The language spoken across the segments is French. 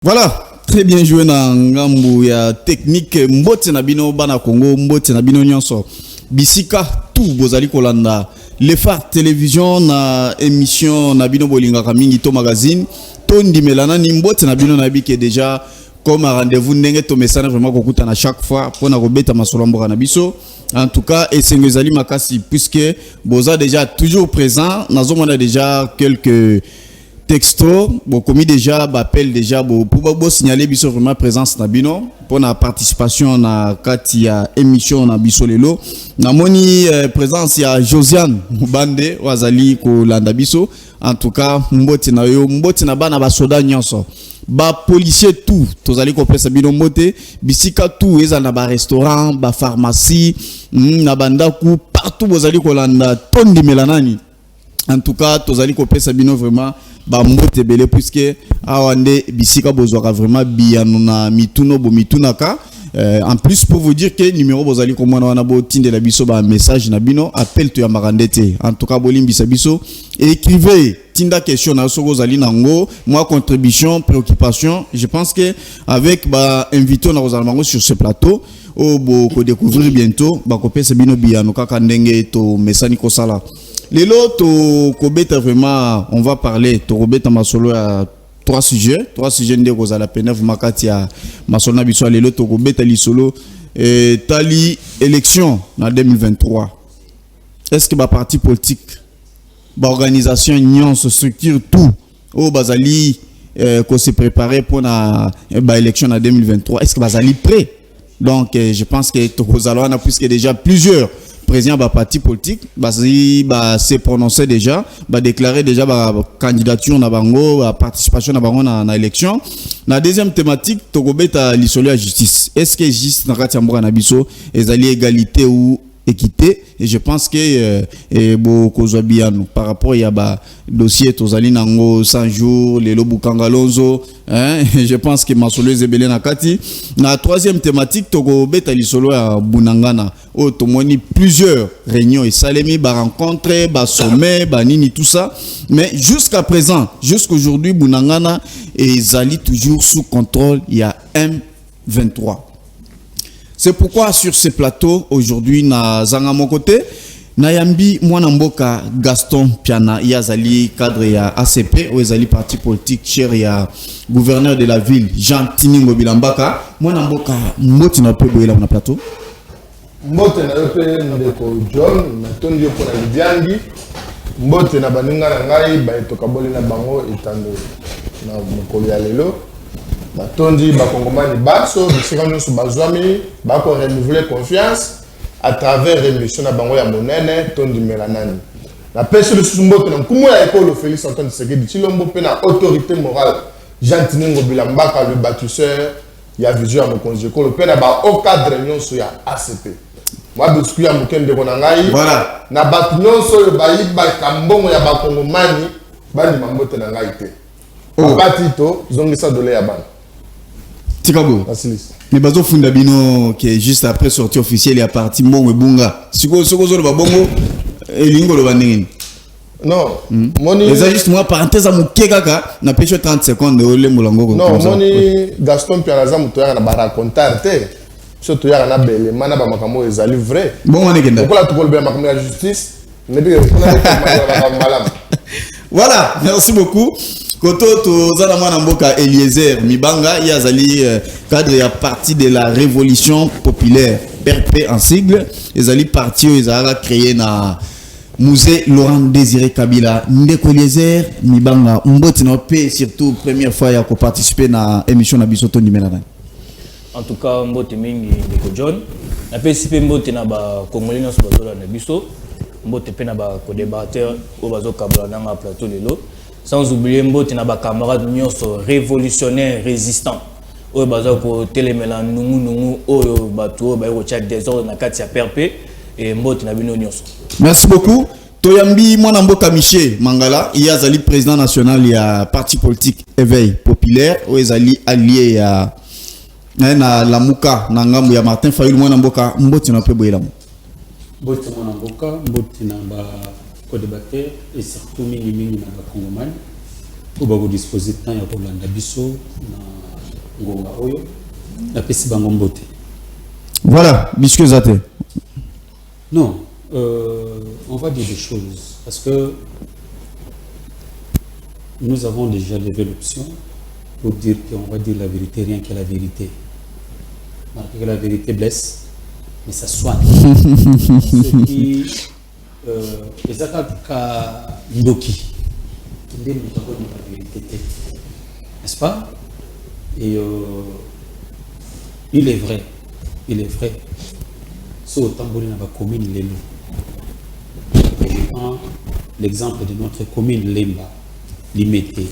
Voilà, très bien joué dans ngambu ya technique mbote na bino bana Congo mbote na bino nyonso. Bisika tout bozali kolanda le phare télévision na émission na bino bolinga mingi to magazine to ndimelana ni mbote na bino na bike déjà comme un rendez-vous ndenge to mesana vraiment kokuta na chaque fois pour na kobeta masolo mboka na biso. En tout cas, et c'est ngezali makasi puisque boza déjà toujours présent, nazomona déjà quelques texto, bon, commis déjà, appel déjà, pour signaler biso vraiment présence na bino, pour la participation na katia émission na biso lelo. Na moni présence ya Josiane Mubande, wazali ko landa biso. En tout cas, mbote na yo, mbote na bana ba soda nyonso. Ba policier tout, tozali ko pesa bino mbote, bisika tout eza na ba restaurant, ba pharmacie, na bandaku partout bozali ko landa tondi melanani. En tout cas, tozali ko pesa bino vraiment ba mbote belé puisque awande bisika bozwaka vraiment biano na mituno bo mitunaka. En plus pour vous dire que numéro bozali ko mwana wana bo tinde la biso ba message na bino appel to ya marandete. En tout cas bolimbisa biso écrivez tinda question na soko zali nango moi contribution préoccupation. Je pense que avec ba invité na rozalmango sur ce plateau o bo ko découvrir bientôt ba ko pesa bino biano kaka ndenge to mesani ko sala. Les lots, vraiment, on va parler, Torobeta Masolo à trois sujets de Rosala Penef Makatia, Masona Bissou, les lots, Torobeta Lisolo, et Tali, élection en 2023. Est-ce que ma parti politique, ma organisation, union, se structure tout, au Bazali, qu'on s'est préparé pour l'élection en 2023, est-ce que Bazali prêt? Donc, je pense que Torosalo a plus que déjà plusieurs président de parti politique s'est prononcé déjà, déclaré déjà candidature na bango, participation na bango na élection. La deuxième thématique, Togobeta l'isolo à justice. Est-ce que justice na katiamboka na biso ezali égalité ou équité? Et je pense que par rapport à dossier tozali nango 100 jours les lobukangalonzo, je pense que masolo ezebele na kati. La troisième thématique, Togobeta l'isolo à Bunangana. Tomoni plusieurs réunions et salemi rencontres, sommet, nini tout ça, mais jusqu'à présent, jusqu'aujourd'hui Bunangana et Zali toujours sous contrôle, il y a M23. C'est pourquoi sur ce plateau aujourd'hui na zanga mon côté Nayambi Mwanamboka Gaston Piana Yazali cadre ya ACP ou Yazali parti politique cher ya gouverneur de la ville Jean Tiningo Bilambaka Mwanamboka moti na pe boyela na plateau. Mbote na yope ndeko John na tondi yo pona lidiangi mbote na baninga na ngai ba etoka boli na bango etando na mokolo ya lelo na tondi ba kongomani baso bisika nyonso bazwami ba ko renouveler confiance à travers émission na bango ya monene tondi melanani na pese le mbote na nkumu ya école Félix Antoine Tshisekedi Tshilombo pe na autorité morale Jean Tiningo Bilambaka le bâtisseur ya vision ya mokonzi école pe na ba au cadre nyonso ya ACP. Moi, biscuit à Mukende Konangai. Voilà. Na batnon so bayi ba kambongo ya bakongomani bani mambote na ngai te. Batito zongisa dole ya bana. Tikabo. Asilis. Mais bazo funda bino qui est juste après sortie officielle ya parti mbongo bunga. Siko zo ba bongo elingo lo banengeni. Non. Moni. Les juste moi parenthèse à muke kaka na pêche 30 secondes le molango. Non, moni Gaston Pianaza mutoya na ba raconter te. Surtout il y a un bel mana ba makambo ezali vrai. Bon on est genda. Pourquoi la tout le makambo la justice? Voilà, merci beaucoup. Koto to zana mwana mboka Eliezer Mibanga yazali cadre ya parti de la révolution populaire PRP en sigle. Ezali parti ezala créé na musée Laurent Désiré Kabila. Ndeko Eliezer Mibanga mboti na pe surtout première fois ya ko participer na émission na bisoto ndimelana. En tout cas, mbote mingi ndeko John. Na PCP mbote na ba Congolais na bazola na biso. Mbote pe na ba co-débatteur o bazo kabla na nga plateau lelo. Sans oublier mbote na ba camarades nyonso révolutionnaires résistants. O bazo ko telemela nungu o bato ba ko chat désordre na kati ya PRP et mbote na bino nyonso. Merci beaucoup. Toyambi mwana mboka Michel Mangala, il y a Zali président national ya parti politique Éveil populaire o ezali allié ya na lamuka na ngambo ya Martin Fayulu mwana mboka mboti na pe boyela mboti mwana mboka mboti na ba co-débatteur et surtout mingi na ba congomani pour ba disposer temps ya kolanda biso na ngonga oyo na pesi bango mbote. Voilà, biscuit zate. Non, on va dire des choses parce que nous avons déjà levé l'option pour dire qu'on va dire la vérité, rien que la vérité. Marquez que la vérité blesse, mais ça soigne. Ce qui les attaques à Ndoki, la vérité, n'est-ce pas? Et il est vrai, ce tambour n'a pas commune les loups. Et je prends l'exemple de notre commune Lemba, Limité.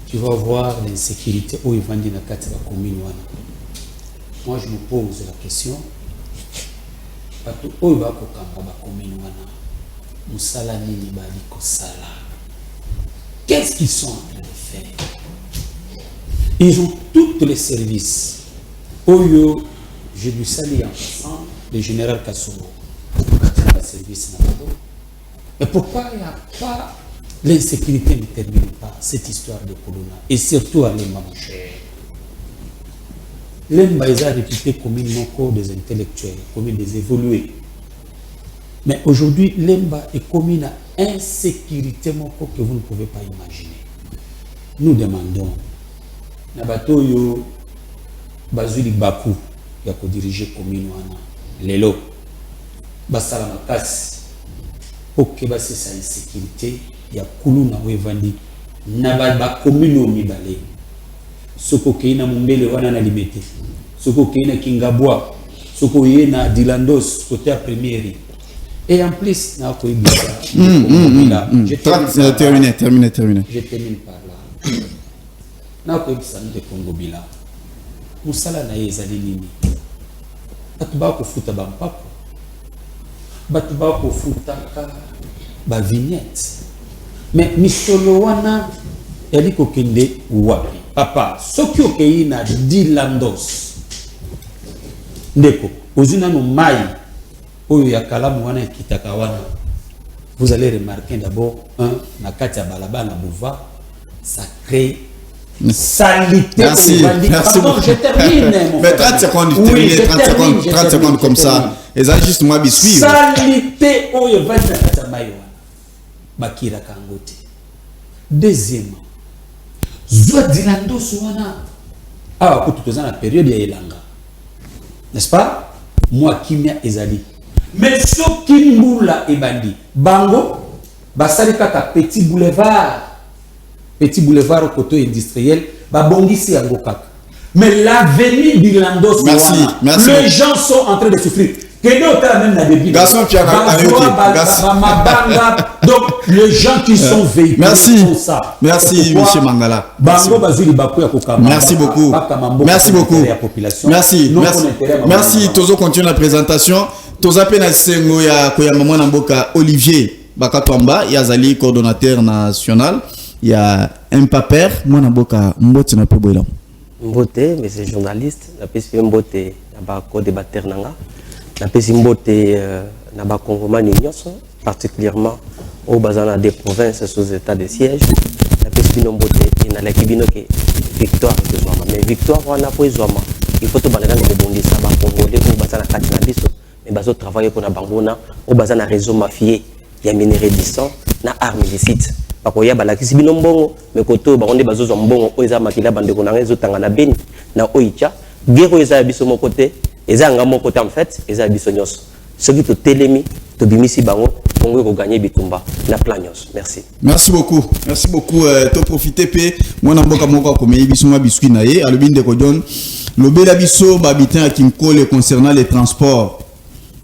Tu vas voir l'insécurité où il va dire la commune. Moi je me pose la question. Qu'est-ce qu'ils sont en train de faire? Ils ont tous les services. Oyo, je lui salue en passant le général Kassongo. Mais pourquoi il n'y a pas l'insécurité ne termine pas cette histoire de Corona? Et surtout à Lemba, mon cher. Lemba est réputé comme une corps des intellectuels, comme des évolués. Mais aujourd'hui, Lemba est comme une insécurité que vous ne pouvez pas imaginer. Nous demandons, Nabatoyo Bazuli Baku, il y a diriger commune Lelo, Basalamakasi, pour que c'est sa insécurité, il y a Kuluna Wevandi, Nababa commune au Mibale, Soko Keina Mumbele Wana na Limete, Soko Keina Kingabwa, Soko Yena Dilandos, côté à première. Et en plus, terminé. Je termine par là. Na ko ibisana de Congo bila. Musala na yezali nini? Batu ba ko futa ba mpako. Batu ba ko futa ba vignette. Mais misolo wana yali ko kende wapi? Papa, soki okei na Dilandos. Ndeko, ozina no mai oyo ya kalamu wana kitaka wana. Vous allez remarquer d'abord na kati ya balabala na Boulevard, ça crée salité. Merci. Pardon, je termine. Mais 30 secondes, oui, 30 secondes comme ça. Et ça, juste moi, biscuit. Salité, oh, il va être Bakira Kangote. Deuxièmement, Zouadilando Souana. Ah, écoute, tout ça, la période de Elanga. N'est-ce pas? Moi, Kimia Ezali. Mais ce Kimboula et Bandi, Bango, Basali Kaka, petit boulevard au côté industriel, Babongisi Angokak. Mais l'avenue d'Irlandos, les gens sont en train de souffrir. Donc, les gens qui sont véhiculés font ça. Merci, M. Mangala. Merci beaucoup. Merci. Tozo continue la présentation. Toza pena sengo ya Koyamama Namboka Olivier Bakatwamba, Yazali, coordonnateur national. Il y a un paper, moi Namboka Mbote na pe boilam. Mbote, mais c'est journaliste. La PSP Mbote, na co-débatteur nanga. La PSP Mbote, na ba Congomani nyonso, particulièrement au bazana des provinces sous état de siège. La PSP Mbote, na la kibino ke victoire de Zouama. Mais victoire wana po Zouama. Il faut to banana de bondisa ba Congolais ou bazana kati na biso. Mais bazo travailler pour na bangona, au bazana réseau mafié, il y a minerai d'isson, na armes illicite. Bakoya balakisi bino mbongo mais koto bakonde bazozo mbongo oza makila bandeko na ngezo tanga na beni na oicha gero eza biso mon côté eza nga mon côté en fait eza biso nyos ce qui to telemi to bimisi bango Congo ko gagner bitumba na plan nyos. Merci beaucoup to profiter pe mona mboka moko ko meyi biso ma biscuit na ye alobinde ko John lobela biso babitin à Kimkole concernant les transports.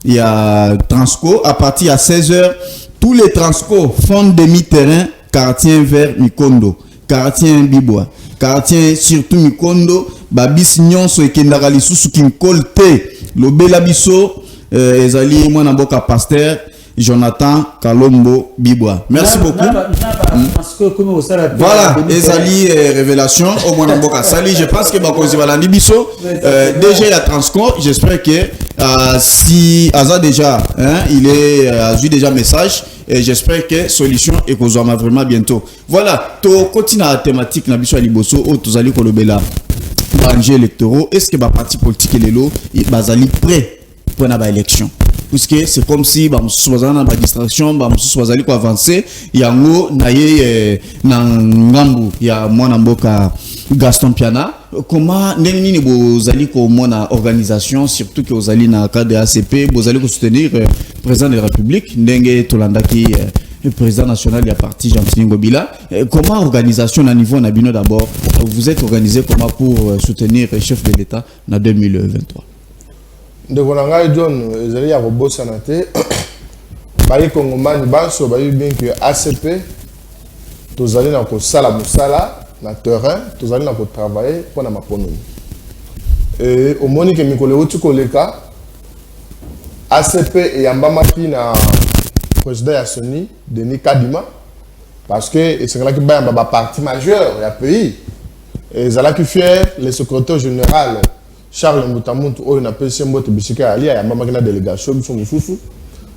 Il y a Transco à partir à 16h tous les Transco font demi-terrain quartier vers Mikondo, quartier Biboa, quartier surtout Mikondo, babis nyonso ekendaka lisusu Kimkole te, lobela biso ezali mwana mboka pasteur Jonathan Kalombo Biboa. Merci beaucoup. Voilà, ezali révélation au mwana mboka sali, je pense que bakozi balandi biso déjà la Transco, j'espère que si Aza déjà, hein, il est a vu déjà message et j'espère que solution est qu'on vraiment bientôt. Voilà, to continue la thématique na biso liboso o tozali kolobela enjeux électoraux. Est-ce que ba parti politique lelo bazali prêt pour na ba élection? Puisque c'est comme si ba msuzana na ba distraction, ba msuzali ko avancer yango na ye na ngambu ya mwana mboka Gaston Piana. Comment nini bozali ko mona organisation surtout que bozali na cadre ACP bozali ko soutenir président de la République ndenge tolandaki le président national du parti Jean-Pierre Ngobila. Comment organisation à niveau nabino d'abord vous êtes organisé comment pour soutenir le chef de l'État en 2023? De Konanga John ezali ya robosa na te bari kongomani baso bayi bien que ACP tozali na ko sala musala na terrain tozali na ko travailler pour na maponomi et au moni que mikolo uti koleka ACP et yambamaki na président ya Soni Denis Kadima parce que c'est là qui ba ba parti majeur ya pays et zala qui fait le secrétaire général Charles Moutamout oyo na PC Mbote Bisika ali ya mama kina délégation biso mususu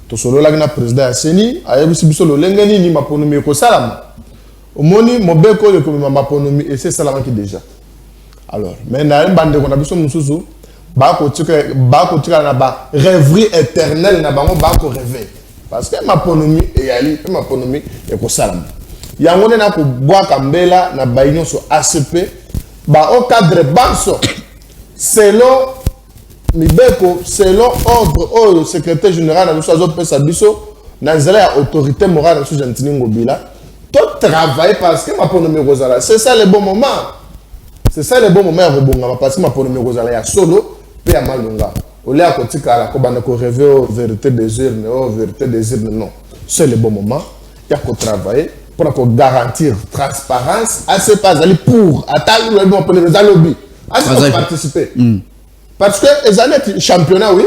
to solo la kina président ya Seni ayebisi biso lo lengeni ni maponomi ko salama omoni mobeko le comme maponomi et c'est salama qui déjà alors mais na bande ko na biso mususu ba ko tika na ba rêverie éternelle na bango ba ko rêver parce que maponomi et ali maponomi e ko salama yango na ko boa kambela na bainyo so ACP ba au cadre banso selon Mibeko, selon ordre au secrétaire général de l'Association dans la autorité morale de Jean-Pierre Ngobila, tout travailler parce que ma ponomi Rosala, c'est ça le bon moment. C'est ça le bon moment parce que ma ponomi Rosala ya solo pe ya malunga. Au lieu à côté la kobana ko rêver aux vérités des urnes, aux vérités des urnes non. C'est le bon moment. Il y a qu'on travailler pour garantir transparence. Assez pas aller pour attaquer le bon pour les lobby. À participer. Parce que les années championnat, oui,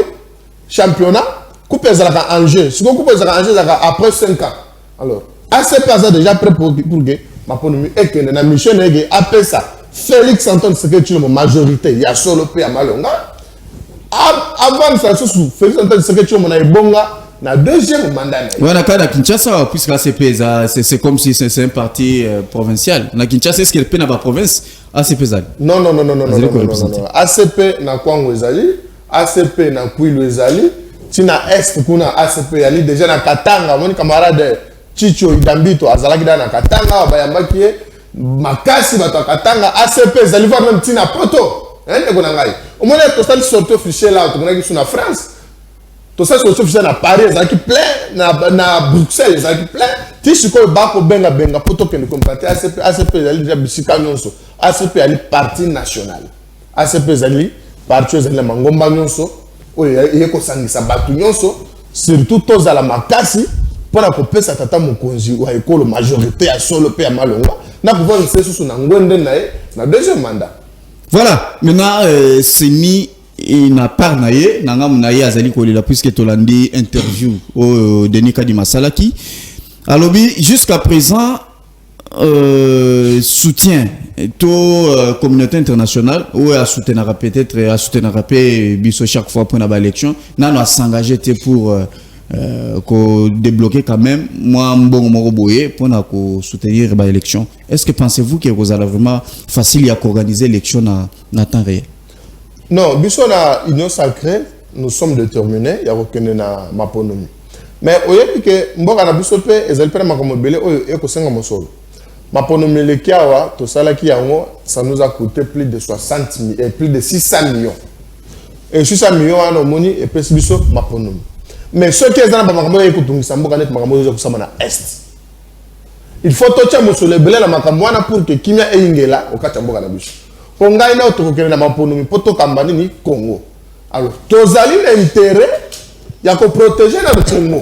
championnat, coupe les en jeu. Si vous coupez les en jeu, après 5 ans. Alors, assez pas déjà prêt pour que ma ponomi et que la mission est après ça. Félix Antoine Seketchilo, majorité, il y a solo P à Malonga. Avant ça, Félix Antoine Seketchilo, on a bonga. Na deuxième mandat. Ouais, na cas de Kinshasa, puisque ACP, c'est comme si c'est un parti provincial. Na Kinshasa, est-ce qu'il y a une province ACP Zali? Non. ACP na Kwango Zali, ACP na Kwilu Zali, Tina Est kuna ACP Zali, déjà na Katanga, mon camarade Chicho Idambito, Azalaki na Katanga, Bayambaki, Makasi bato Katanga, ACP Zali, voir même Tina Poto. Hein, au moins, tu as sorti officiel là, tu as sur la France. Tout ça, c'est officiel à Paris, ça qui plein, na Bruxelles, ça qui plein. Tu sais quoi, bako benga poto que nous combattions. ACP zali déjà bisika nyonso. ACP ali parti national. ACP zali parti zali mangomba nyonso. Oyo yeko sangisa batu nyonso. Surtout tous à la makasi pour la kopesa tata mokonzi wa ekolo majorité à solo pe à malonga. Na pouvoir nse sous na ngwende na ye na deuxième mandat. Voilà, maintenant c'est mis il n'a pas naé nanga munaye azali kolila puisque tolandi interview au Denis Kadima Salaki alobi jusqu'à présent soutien to communauté internationale ou a soutenir peut-être à soutenir biso chaque fois pour la élection nano a s'engager pour débloquer quand même moi mbongo moko boye pour na ko soutenir ba élection. Est-ce que pensez-vous que vous allez vraiment facile à organiser l'élection na temps réel? Non, biso na union sacrée, nous sommes déterminés, il y a aucune na maponomi. Mais oyebi que mboka na biso pe ezali pe na makomobele oyo ekosenga mosolo. Maponomi le kiawa to sala ki yango, ça nous a coûté plus de 60 000 et plus de 600 millions. Et 600 millions ana moni et pesi biso maponomi. Mais ceux qui ezana ba makambo ekutungisa mboka net makambo zo kusama na est. Il faut tocha mosolo belé la makambo wana pour que kimia eyingela okata mboka na biso. Konga ina otokokele na maponomi poto kambani ni Congo. Alors, tozali l'intérêt ya ko protéger na Congo.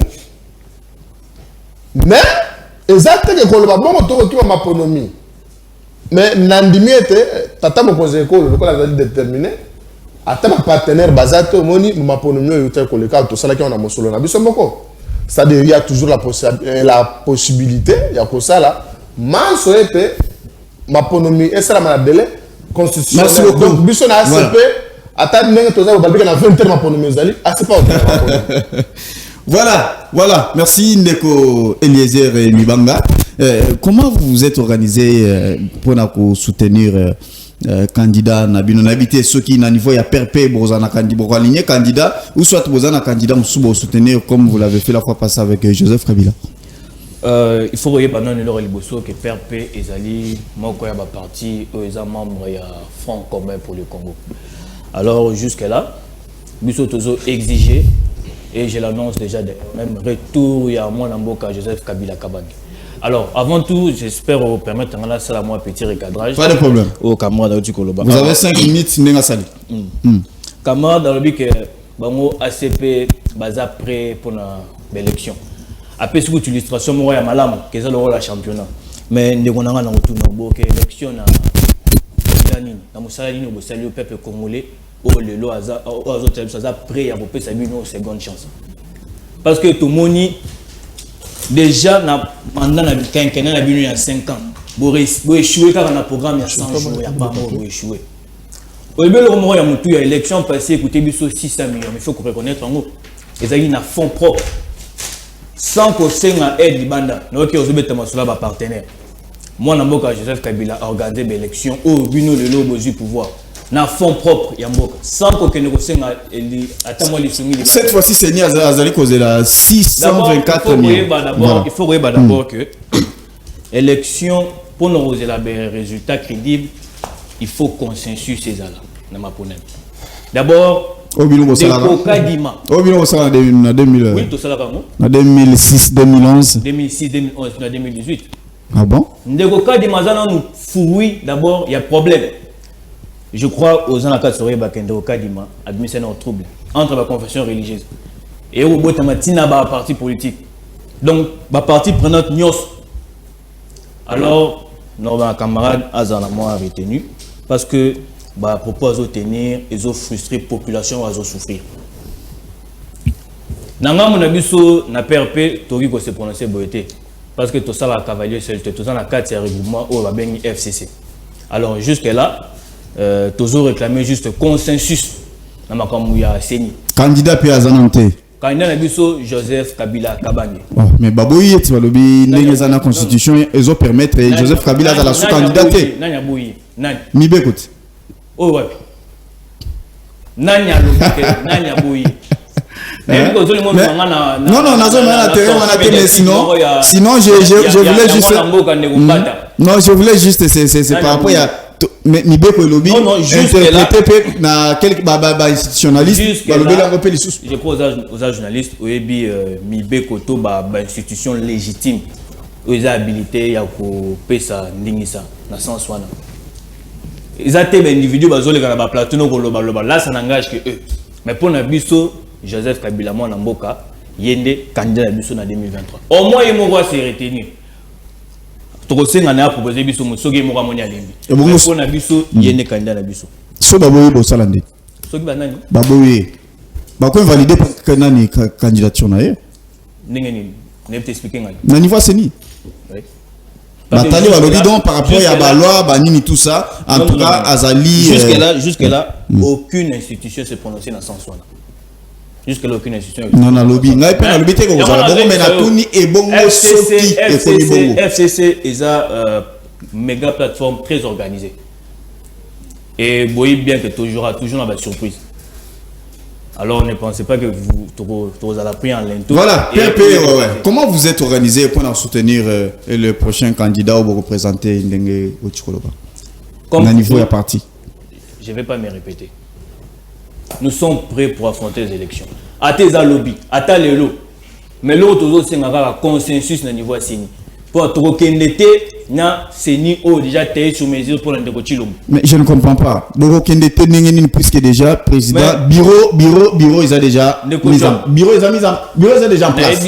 Mais exactement que koloba bongo toko kiwa maponomi. Mais nandimi ete tata mokonzi ekolo lokola azali déterminé ata ba partenaire bazato moni maponomi oyo te koleka to sala ki on a mosolo na biso moko. C'est-à-dire il y a toujours la possibilité ya ko sala manso ete maponomi esala na délai constitutionnel. Donc biso na ACP Attends, mais tu as 20 termes pour nous, c'est pas Voilà. Merci Ndeko Eliezer et Mibanga. Comment vous vous êtes organisé pour soutenir candidat Nabino Nabité ceux qui na niveau ya perpé bozana candidat ou soit bozana candidat pour soutenir comme vous l'avez fait la fois passée avec Joseph Kabila? Il faut regarder pendant le liboso que PRP et Zali moko ya ba parti aux membres ya Front commun pour le Congo. Alors jusqu'à là, biso tozo exigé et je l'annonce déjà même retour ya mon amboka Joseph Kabila Kabange. Alors, avant tout, j'espère vous permettre de faire un petit recadrage. Pas de problème. Au camarade du Koloba. Vous avez 5 minutes, Nenga Sali. Camarade, dans le but que Bango ACP baza prêt pour l'élection. Après, c'est une illustration, moi, il y a malam, que c'est le rôle de championnat. Mais nous avons un retour dans l'élection. Dans le salaire, nous avons le peuple congolais. Le lot a prêt à repérer sa seconde chance. Parce que tout le monde. Déjà, pendant la quinquennat, il y a 5 ans. Vous échouez quand on a un programme, il y a 100 jours, il n'y a pas mort, vous échouez. Au début, il y a l'élection passée, écoutez, il y a 600 millions. Il faut reconnaître en gros. Il y a un fonds propre. Sans que ce soit aide du banda. Nous avons un partenaire. Moi, Joseph Kabila a organisé l'élection au Bino le lobo du pouvoir. Na fonds propre Yamboka sans que nous cette fois-ci c'est Nia Azali causé la 624 millions. Il faut regarder d'abord que élection pour nous avoir des résultats crédibles, il faut consensus ces là dans ma ponème. D'abord Kadima. En 2000. Oui, tout ça là en 2006, 2011. 2006, 2011, 2018. Ah bon? Ndeko Kadima nous fouille d'abord, il y a problème. Je crois aux gens qui sont Bakendo Kadima admis un trouble entre la confession religieuse et au bout de matina parti politique. Donc ba parti prenante Nyos. Alors nos camarades Azana moi retenu parce que ba propose de tenir ils ont frustré population à souffrir. Nanga mon abiso na PRP tori ko se prononcer boité parce que tout ça la cavalier seul tout ça la carte regroupement au babeni FCC. Alors jusque là toujours réclamer juste consensus dans ma kamouya Seni. Candidat puis Azanante. Candidat Nabiso Joseph Kabila Kabange. Mais Baboui tu vas lobby la constitution ils ont permettre Joseph Kabila à la sous-candidaté. Nanya Boui. Nani. Mi bécoute. Oh ouais. Nanya lobby Nanya Boui. Non, sinon je voulais juste. Non, je voulais juste c'est par rapport à mais Mibeko et lobby interprété na quelques institutionnalistes je crois aux journalistes Mibeko to institution légitime aux habilité ya ko pesa ndingisa na sens wana ils ont été individus bazole kana ba plateau ko loba là ça n'engage que eux mais pour na biso Joseph Kabila mo na mboka yende candidat biso na 2023 au moins il m'a se retenir. Tokosenga na proposer biso musoge mo kamoni alembi. Pour na biso yene candidat na biso. So baboyi bo salande. Soki banani? Baboyi. Ba ko valider que nani candidature na ye. Ndenge nini? Ne peut expliquer ngani. Na niveau seni. Oui. Batali ba lobby donc par rapport à ba loi ba nini tout ça en tout cas Azali jusque là aucune institution se prononcer dans sens wana. Jusque-là, aucune institution. Non, non, lobby. On a pas lobby. Mais la tourni est bon. FCC est une méga plateforme très organisée. Et vous voyez bien que toujours dans la surprise. Alors ne pensez pas que vous allez pris en l'entour. Voilà, comment vous êtes organisé pour soutenir le prochain candidat ou vous représenter Ndenge Ochikoloba? Comme au niveau de la partie. Je ne vais pas me répéter. Nous sommes prêts pour affronter les élections. À tes lobby, à ta lelo. Mais l'autre aussi, c'est un consensus au niveau de Seni. Pour Torokendete, na Seni ou déjà été sous mesure pour l'Indécochilom. Mais je ne comprends pas. Torokendete n'est puisque déjà président bureau ils ont déjà mis en place.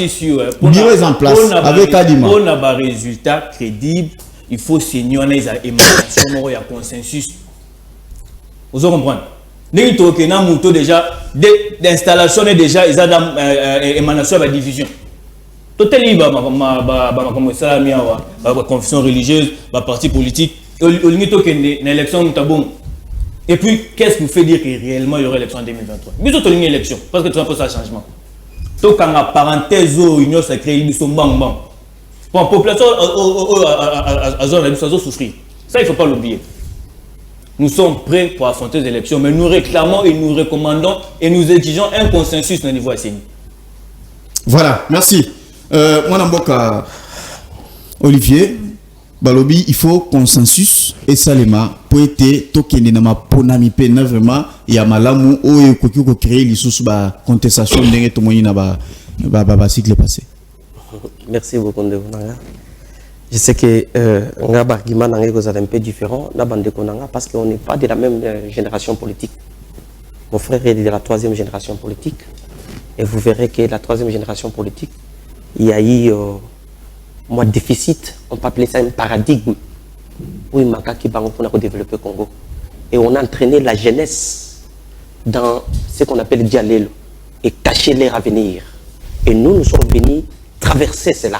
Bureau est en place avec Kadima. Pour avoir un résultat crédible, il faut signer une émanation et un consensus. Vous comprenez? Les gens déjà d'installation et déjà ils ont émanation de la division. Totalement confession religieuse, parti politique. Au limite que l'élection bon Et puis, qu'est-ce qui vous fait dire que réellement il y aura élection en 2023? Mais tu as une élection, parce que tu as posé un changement. Donc, quand la parenthèse, l'union sacrée, ils sont bang bang. Pour la population, à souffrir. Ça, il ne faut pas l'oublier. Nous sommes prêts pour affronter les élections, mais nous réclamons et nous recommandons et nous exigeons un consensus au niveau ACNI. Voilà, merci. Moi, Namboka, Olivier, Balobi, il faut consensus et salema pour être tokené na ma ponami pena vraiment il y a malamu o e koki ko créer les sous ba contestation ndenge to moyina ba cycle passé. Merci beaucoup de vous. Je sais que nga argument nangé que un peu différent na bande konanga parce qu'on n'est pas de la même génération politique. Mon frère est de la 3e génération politique et vous verrez que la 3e génération politique il y a eu un déficit, on peut appeler ça un paradigme où il manque qui pour développer le Congo. Et on a entraîné la jeunesse dans ce qu'on appelle le dialogue et cacher leur avenir. Et nous sommes venus traverser cela,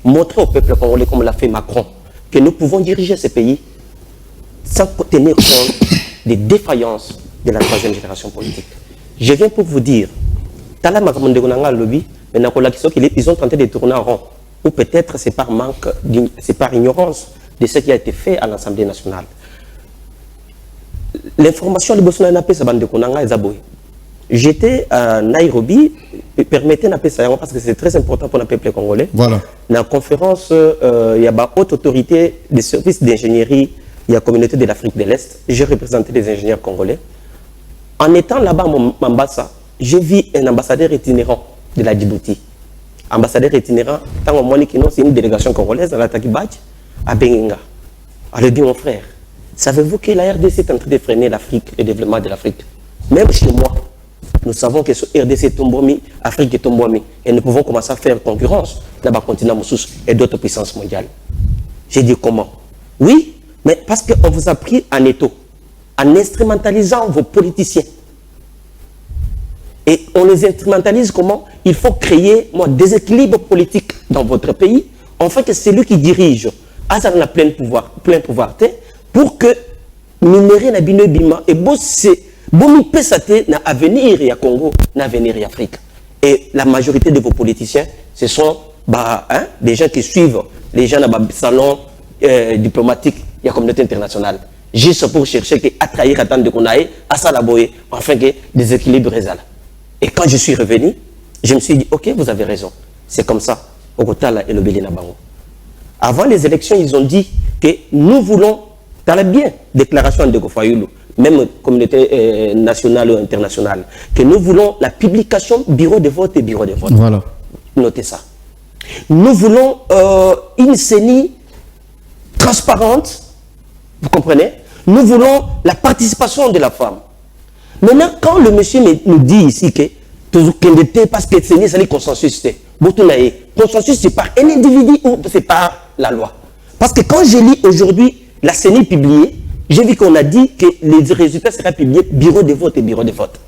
montrer au peuple congolais, comme l'a fait Macron, que nous pouvons diriger ce pays sans tenir compte des défaillances de la 3e génération politique. Je viens pour vous dire, ils ont tenté de tourner en rond. Ou peut-être c'est par manque, c'est par ignorance de ce qui a été fait à l'Assemblée nationale. L'information de Bolsonaro n'a pas sa bande de Konanga et Zaboui. J'étais à Nairobi, permettez d'appeler ça parce que c'est très important pour le peuple congolais. Voilà. Dans la conférence, il y a une haute autorité des services d'ingénierie, il y a la communauté de l'Afrique de l'Est. J'ai représenté des ingénieurs congolais. En étant là-bas à Mombasa, j'ai vu un ambassadeur itinérant de la Djibouti. Ambassadeur itinérant, c'est une délégation congolaise à l'attaque à Benga. Elle dit, mon frère, savez-vous que la RDC est en train de freiner l'Afrique, le développement de l'Afrique? Même chez moi, nous savons que ce RDC est tombé, l'Afrique est tombée, et nous pouvons commencer à faire concurrence dans le continent Moussous et d'autres puissances mondiales. J'ai dit comment? Oui, mais parce qu'on vous a pris en étau, en instrumentalisant vos politiciens. Et on les instrumentalise comment? Il faut créer un déséquilibre politique dans votre pays. En fait, c'est lui qui dirige. Ça a plein pouvoir, pour que minerai na bino bima et bossé, bon pesate na avenir ya Congo, na avenir ya Afrique. Et la majorité de vos politiciens, ce sont des gens qui suivent les gens dans le salon diplomatique de la communauté internationale. Juste pour chercher à trahir attendre de qu'on aille à Salaboye, afin que des équilibres résultent. Et quand je suis revenu, je me suis dit, ok, vous avez raison. C'est comme ça. Okotala et le Bélina Bango. Avant les élections, ils ont dit que nous voulons, dans la bien déclaration de Gofayoulou, même communauté nationale ou internationale, que nous voulons la publication bureau de vote et bureau de vote. Voilà. Notez ça. Nous voulons une CENI transparente, vous comprenez? Nous voulons la participation de la femme. Maintenant, quand le monsieur nous dit ici que parce que CENI, c'est le consensus, consensus, c'est par un individu ou c'est par la loi. Parce que quand je lis aujourd'hui la CENI publiée, j'ai vu qu'on a dit que les résultats seraient publiés bureau de vote et bureau de vote.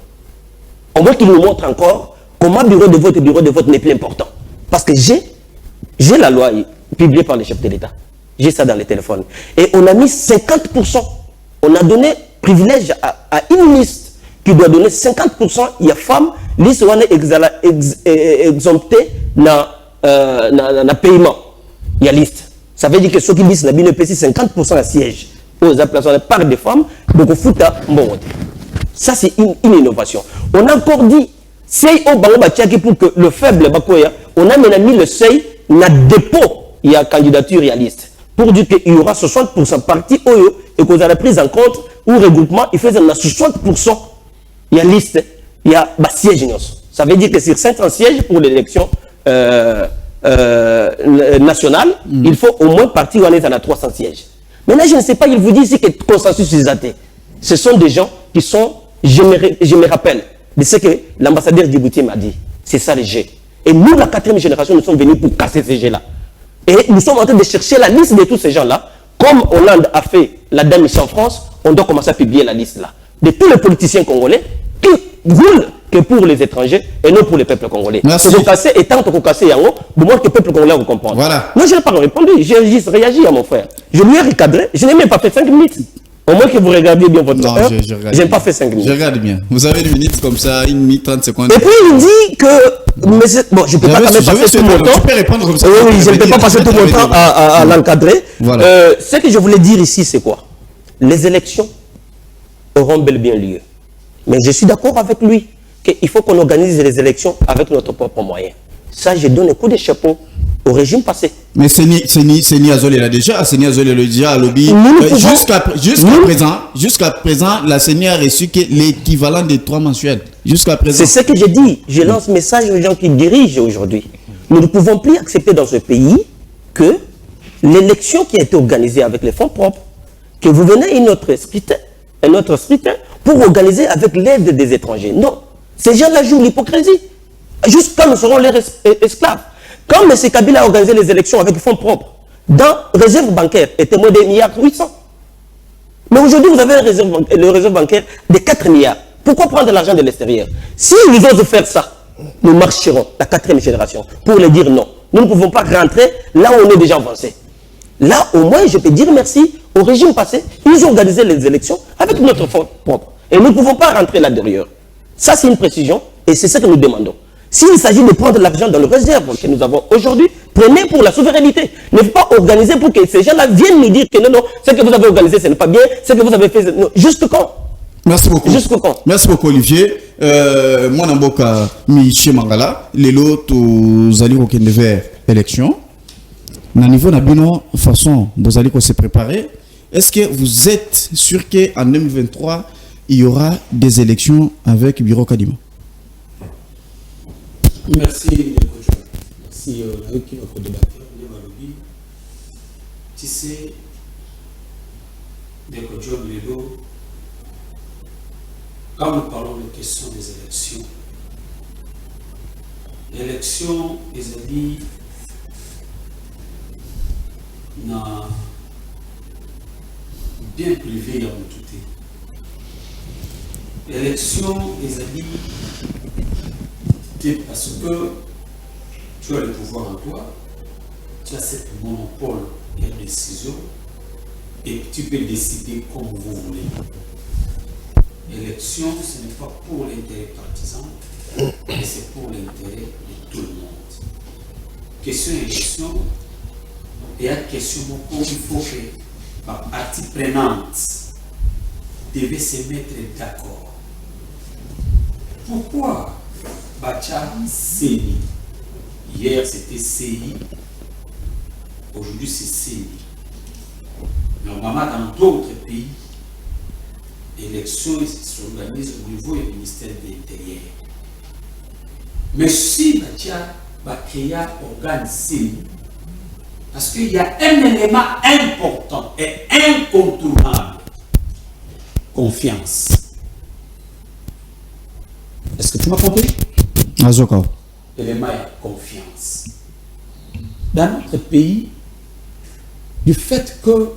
On voit qu'il nous montre encore comment bureau de vote et bureau de vote n'est plus important. Parce que j'ai la loi publiée par le chef de l'État. J'ai ça dans les téléphones. Et on a mis 50%. On a donné privilège à une liste qui doit donner 50%. Il y a femmes, liste où on est exempté dans paiement. Il y a liste. Ça veut dire que ceux qui disent qu'il y a 50% à siège aux applaudissements par des femmes, donc au foot, ça c'est une innovation. On a encore dit, c'est au Bango pour que le faible Bakoya, on a même mis le seuil, na dépôt, il y a candidature, il y a liste. Pour dire qu'il y aura 60% parti Oyo et qu'on a la prise en compte ou regroupement, il fait 60%, il y a liste, il y a siège. Ça veut dire que sur 500 sièges pour l'élection nationale, il faut au moins partir où on est à 300 sièges. Maintenant, je ne sais pas, il vous dit ici que le consensus est athée. Ce sont des gens qui sont, je me rappelle de ce que l'ambassadeur Djibouti m'a dit. C'est ça les G. Et nous, la 4e génération, nous sommes venus pour casser ces G-là. Et nous sommes en train de chercher la liste de tous ces gens-là. Comme Hollande a fait la dame ici en France, on doit commencer à publier la liste là. De tous les politiciens congolais qui roulent que pour les étrangers et non pour le peuple congolais. Merci. C'est casser et tant que vous cassez Yango, pour moi que le peuple congolais vous comprendre. Voilà. Moi je n'ai pas répondu, j'ai juste réagi à mon frère. Je lui ai recadré, je n'ai même pas fait 5 minutes. Au moins que vous regardiez bien votre Non, heure. je regarde. Je n'ai pas fait 5 minutes. Je regarde bien. Vous avez une minute comme ça, 1 minute 30 secondes. Et puis il dit que. Bon, je ne peux pas quand même passer tout mon temps. Tu peux répondre comme ça. Oui, je ne peux pas passer tout mon temps à l'encadrer. Voilà. Ce que je voulais dire ici, c'est quoi? Les élections auront bel et bien lieu. Mais je suis d'accord avec lui qu'il faut qu'on organise les élections avec notre propre moyen. Ça, je donne un coup de chapeau au régime passé. Mais Seni Azol est là déjà. Seni Azol est déjà à lobby. Jusqu'à présent, la Seni a reçu l'équivalent des 3 mensuels. Jusqu'à présent. C'est ce que j'ai dit. Je lance message aux gens qui dirigent aujourd'hui. Nous ne pouvons plus accepter dans ce pays que l'élection qui a été organisée avec les fonds propres, que vous venez un autre scrutin pour organiser avec l'aide des étrangers. Non. Ces gens-là jouent l'hypocrisie. Jusqu'à nous serons les esclaves. Quand M. Kabila a organisé les élections avec fonds propres, dans réserve bancaire, était moins de 1,8 milliard. Mais aujourd'hui, vous avez le réserve bancaire de 4 milliards. Pourquoi prendre de l'argent de l'extérieur? Si nous osons faire ça, nous marcherons la 4e génération pour leur dire non. Nous ne pouvons pas rentrer là où on est déjà avancé. Là, au moins, je peux dire merci au régime passé. Ils ont organisé les élections avec notre fonds propre. Et nous ne pouvons pas rentrer là-derrière. Ça, c'est une précision et c'est ce que nous demandons. S'il s'agit de prendre l'argent dans le réserve que nous avons aujourd'hui, prenez pour la souveraineté. Ne faut pas organiser pour que ces gens-là viennent nous dire que non, ce que vous avez organisé, ce n'est pas bien, ce que vous avez fait, non. Juste quand? Merci beaucoup. Jusqu'au quand? Merci beaucoup, Olivier. Moi, Namboka, Miché Mangala, les lots, vous allez au vers élection. Au niveau de façon, vous allez se préparer. Est-ce que vous êtes sûr qu'en 2023, il y aura des élections avec Bureau Kadima? Merci, merci avec notre débatteur, tu sais, quand nous parlons de question des élections, l'élection, les amis, n'a bien privé à tout. L'élection, les amis, parce que tu as le pouvoir en toi, tu as cette monopole et la décision, et tu peux décider comme vous voulez. L'élection, ce n'est pas pour l'intérêt partisan, mais c'est pour l'intérêt de tout le monde. Question élection, et à question il faut que la partie prenante devait se mettre d'accord. Pourquoi Bacha CENI? Hier c'était CI, aujourd'hui c'est CENI. Normalement dans d'autres pays, l'élection s'organise au niveau du ministère de l'Intérieur. Mais si Bacha créer organe CENI, parce qu'il y a un élément important et incontournable, confiance. Est-ce que tu m'as compris? Élément de confiance. Dans notre pays, du fait que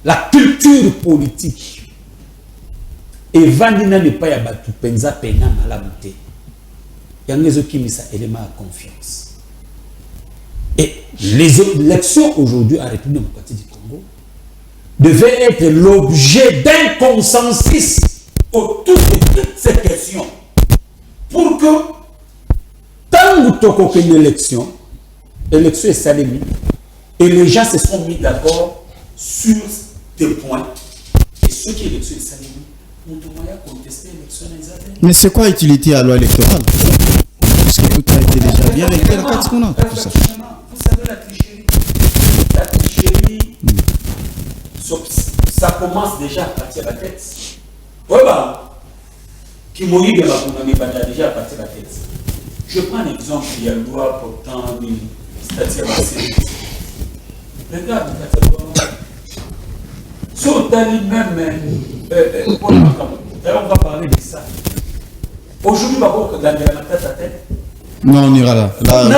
la culture politique et Vandina n'est pas yabattu penza pena malamute. Il y a des qui mis élément de confiance. Et les élections aujourd'hui à République démocratique du Congo devaient être l'objet d'un consensus autour de toutes ces questions pour que tant que tu as une élection est salémie et les gens se sont mis d'accord sur des points et ceux qui élection est salémie nous devons contester l'élection des années. Mais c'est quoi l'utilité à la loi électorale? Parce que tout a été déjà bien réglé dans tout ça. Vous savez la tricherie, ça commence déjà à partir de la tête. Oui, qui mourit de la condamnation déjà à partir de la tête. Je prends l'exemple, il y a une loi portant une statue à regarde, sur Tali même, on va parler de ça. Aujourd'hui, on va gagner la tête à tête. Non, on ira là. C'est un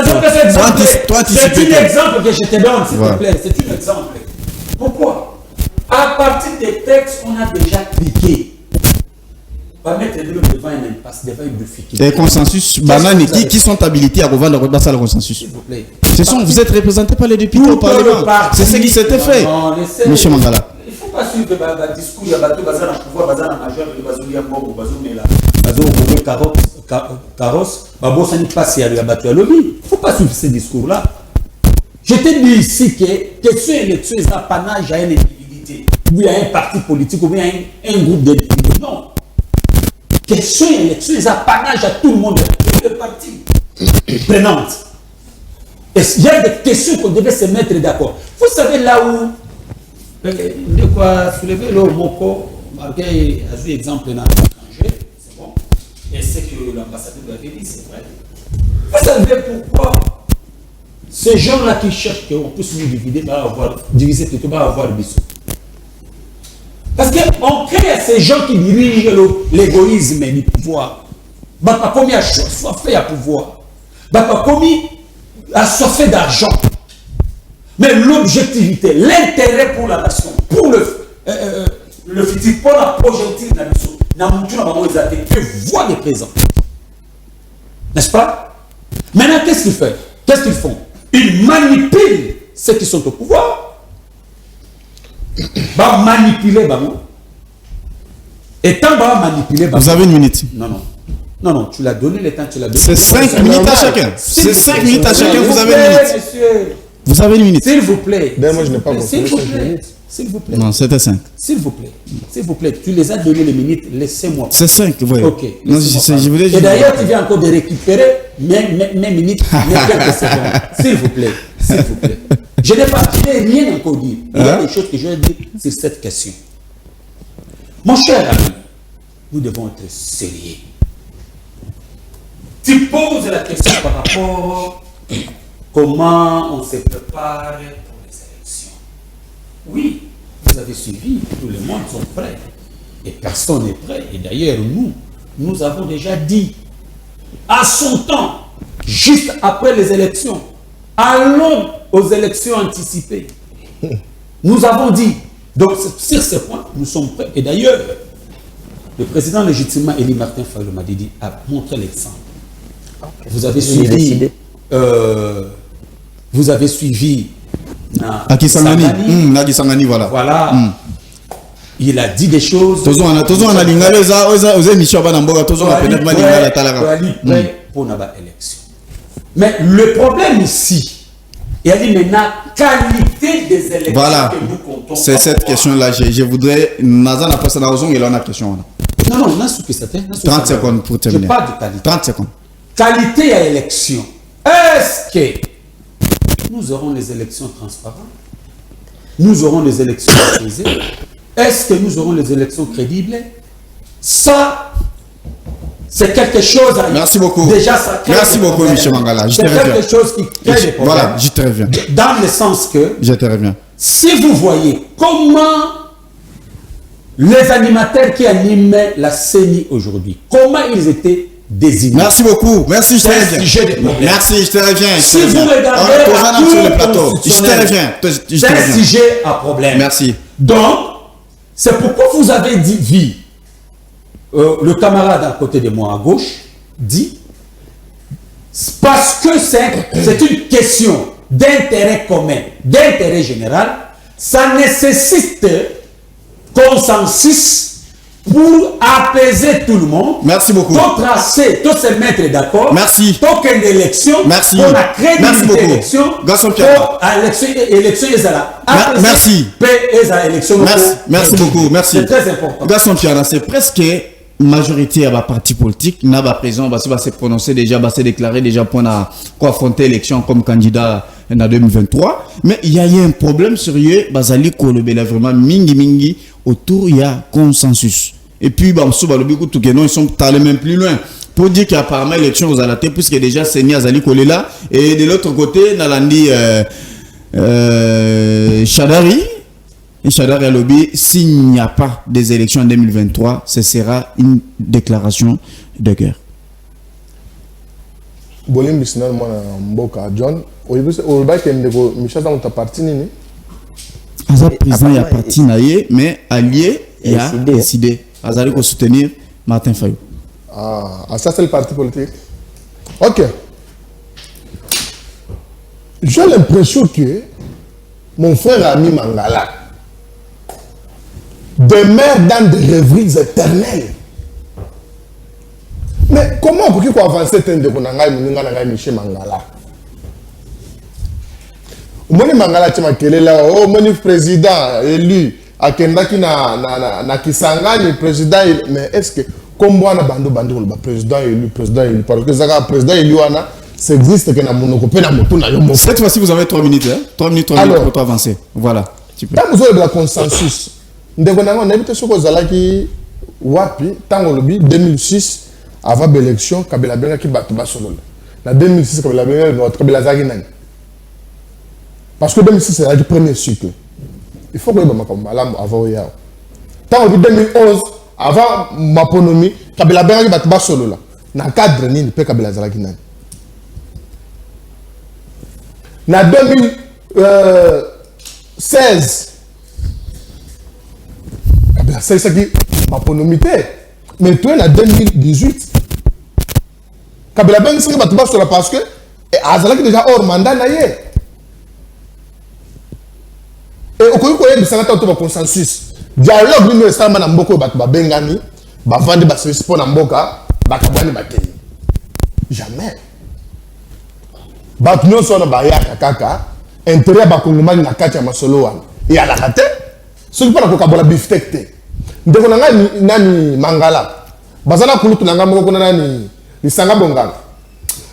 exemple que je te donne, s'il te plaît. C'est un exemple. Pourquoi? À partir des textes, on a déjà cliqué. va mettre devant une impasse, devant une difficulté. Et consensus, banane, qui sont habilités à revendre le consensus? S'il vous plaît. Vous êtes représenté par les députés au Parlement. C'est ce qui s'était fait. Monsieur Mangala. Il ne faut pas suivre le discours, il y a bateau, bazar dans le pouvoir, bazar dans la majorité, bazar dans le mort, bazar dans la carrosse, bazar dans passe à la bateau à lobby. Il ne faut pas suivre ces discours-là. Je te dis ici que question élection, c'est un panage à une individualité, ou à un parti politique, ou bien à un groupe d'individus. Non. Question élection, c'est un panage à tout le monde, toutes les parties prenantes. Il y a des questions qu'on devait se mettre d'accord. Vous savez là où de quoi soulever le moko, marqué à exemple dans l'étranger, c'est bon. Et c'est que l'ambassadeur l'avait dit, c'est vrai. Vous savez pourquoi ces gens-là qui cherchent qu'on puisse nous diviser plutôt, va avoir le bisou. Parce qu'on crée ces gens qui dirigent l'égoïsme du pouvoir. Pas commis à soiffer à pouvoir. Pas commis à soiffer d'argent. Mais l'objectivité, l'intérêt pour la nation, pour le futur, pour la projection de la nation, que voix des présents. N'est-ce pas? Maintenant, qu'est-ce qu'ils font? Qu'est-ce qu'ils font? Ils manipulent ceux qui sont au pouvoir. Bah manipuler, bah non. Et tant bah manipuler, bah. Vous avez une minute. Non, tu l'as donné le temps, tu l'as donné. C'est 5 minutes à chacun. C'est 5 minutes à chacun, vous avez une minute. Monsieur. Vous avez une minute. S'il vous plaît. Moi, je n'ai pas compris. S'il vous plaît. Non, c'était 5. S'il vous plaît. S'il vous plaît. Tu les as donné les minutes, laissez-moi. C'est 5, oui. Ok. Non, je voulais et d'ailleurs, tu viens encore de récupérer mes minutes, mes quelques secondes. S'il vous plaît. S'il vous plaît. Je n'ai rien encore dit. Il y a des choses que je vais dire sur cette question. Mon cher ami, nous devons être sérieux. Tu poses la question par rapport à comment on se prépare pour les élections. Oui, vous avez suivi, tout le monde sont prêts. Et personne n'est prêt. Et d'ailleurs, nous avons déjà dit, à son temps, juste après les élections, allons aux élections anticipées. Nous avons dit, donc sur ce point, nous sommes prêts. Et d'ailleurs, le président légitimement Élie Martin Fayulu Madidi a montré l'exemple. Vous avez suivi, Aki Sangani, voilà. Voilà. Il a dit des choses. Pour élection. Mais le problème ici, il y a dit maintenant qualité des élections voilà. Que nous comptons. C'est cette question-là. Je voudrais. Nazan a passé la raison, il en a question. Non, 30 secondes pour terminer. Je parle de qualité. 30 secondes. Qualité à élection. Est-ce que nous aurons les élections transparentes? Nous aurons les élections apaisées? Est-ce que nous aurons les élections crédibles? Ça, c'est quelque chose à... Merci beaucoup. Déjà, ça crée merci beaucoup, M. Mangala. C'est quelque chose qui crée des problèmes. Voilà, je te reviens. Dans le sens que... Je te reviens. Si vous voyez comment les animateurs qui animent la CENI aujourd'hui, comment ils étaient désignés. Merci beaucoup. Merci, je te reviens. Merci, je te reviens. Si vous regardez sur le plateau, je te reviens. C'est un sujet à problème. Merci. Donc, c'est pourquoi vous avez dit, le camarade à côté de moi à gauche dit, parce que c'est une question d'intérêt commun, d'intérêt général, ça nécessite consensus pour apaiser tout le monde. Merci beaucoup. Pour tracer, pour se mettre d'accord. Merci. Pour qu'il y ait une élection. Merci. Pour la crédibilité de l'élection. Gaston Pierre. Pour l'élection, merci. Merci beaucoup. Merci. C'est très important. Gaston Pierre, c'est presque majorité à la parti politique. N'a pas présent, va se prononcer déjà, va se déclarer déjà pour affronter l'élection comme candidat en 2023. Mais il y a un problème sérieux. Bazali Kolobela vraiment mingi autour il y a consensus. Et puis ils sont allés même plus loin pour dire qu'apparemment l'élection aux alatés puisque déjà Seni Azali Kolela et de l'autre côté Nalandi Chadari a lobby s'il n'y a pas des élections en 2023 ce sera une déclaration de guerre. Bolim bisnal moi mboka John au bac ndeko Michel dans ta partie nini Aza président il y a parti naie mais allié il a décidé Azali ko soutenir Martin Fayou. Ah, ça c'est le parti politique. Ok. J'ai l'impression que mon frère ami Mangala demeure dans des rêveries éternelles. Mais comment on peut avancer Michel Mangala? Moni Mangala Tchemakele là, oh moni président élu, à Kendaki na Kisangani président, mais est-ce que comme moi na bando le président élu parce que ça président élu ça existe que na monokopé na moto na yo. Cette fois-ci vous avez 3 minutes hein? 3 minutes pour avancer. Voilà. Tant vous avez de consensus. Ndeko na on habite soko zalaki wapi tango lobi 2006 avant l'élection Kabila benga ki batu basolo. Na 2006 Kabila benga notre Kabila zaki nani. Parce que 2006 c'est le premier cycle. Il faut que le makambalam avant hier. Tant en 2011 avant Maponomi Kabila benga ki batu basolo là. Na cadre ni pe Kabila zaki nani. Na 2016 Kabila c'est ça qui Maponomi mais toi en 2018 Kabila benga c'est batu basolo parce que azalaki déjà hors mandat na ye. Et au cas où il y a un consensus, dialogue nous est na mboko batu bengani, bavandi basisipo na mboka, bakabani bakeni. Jamais. Batu nyonso na baya kaka, intérêt bakongomani na kati ya masolo wana. Et ala kate, soki pona kokabola biftek te. Ndeko nanga nani Mangala. Bazana kulutu nanga moko na nani Lisanga Bonganga.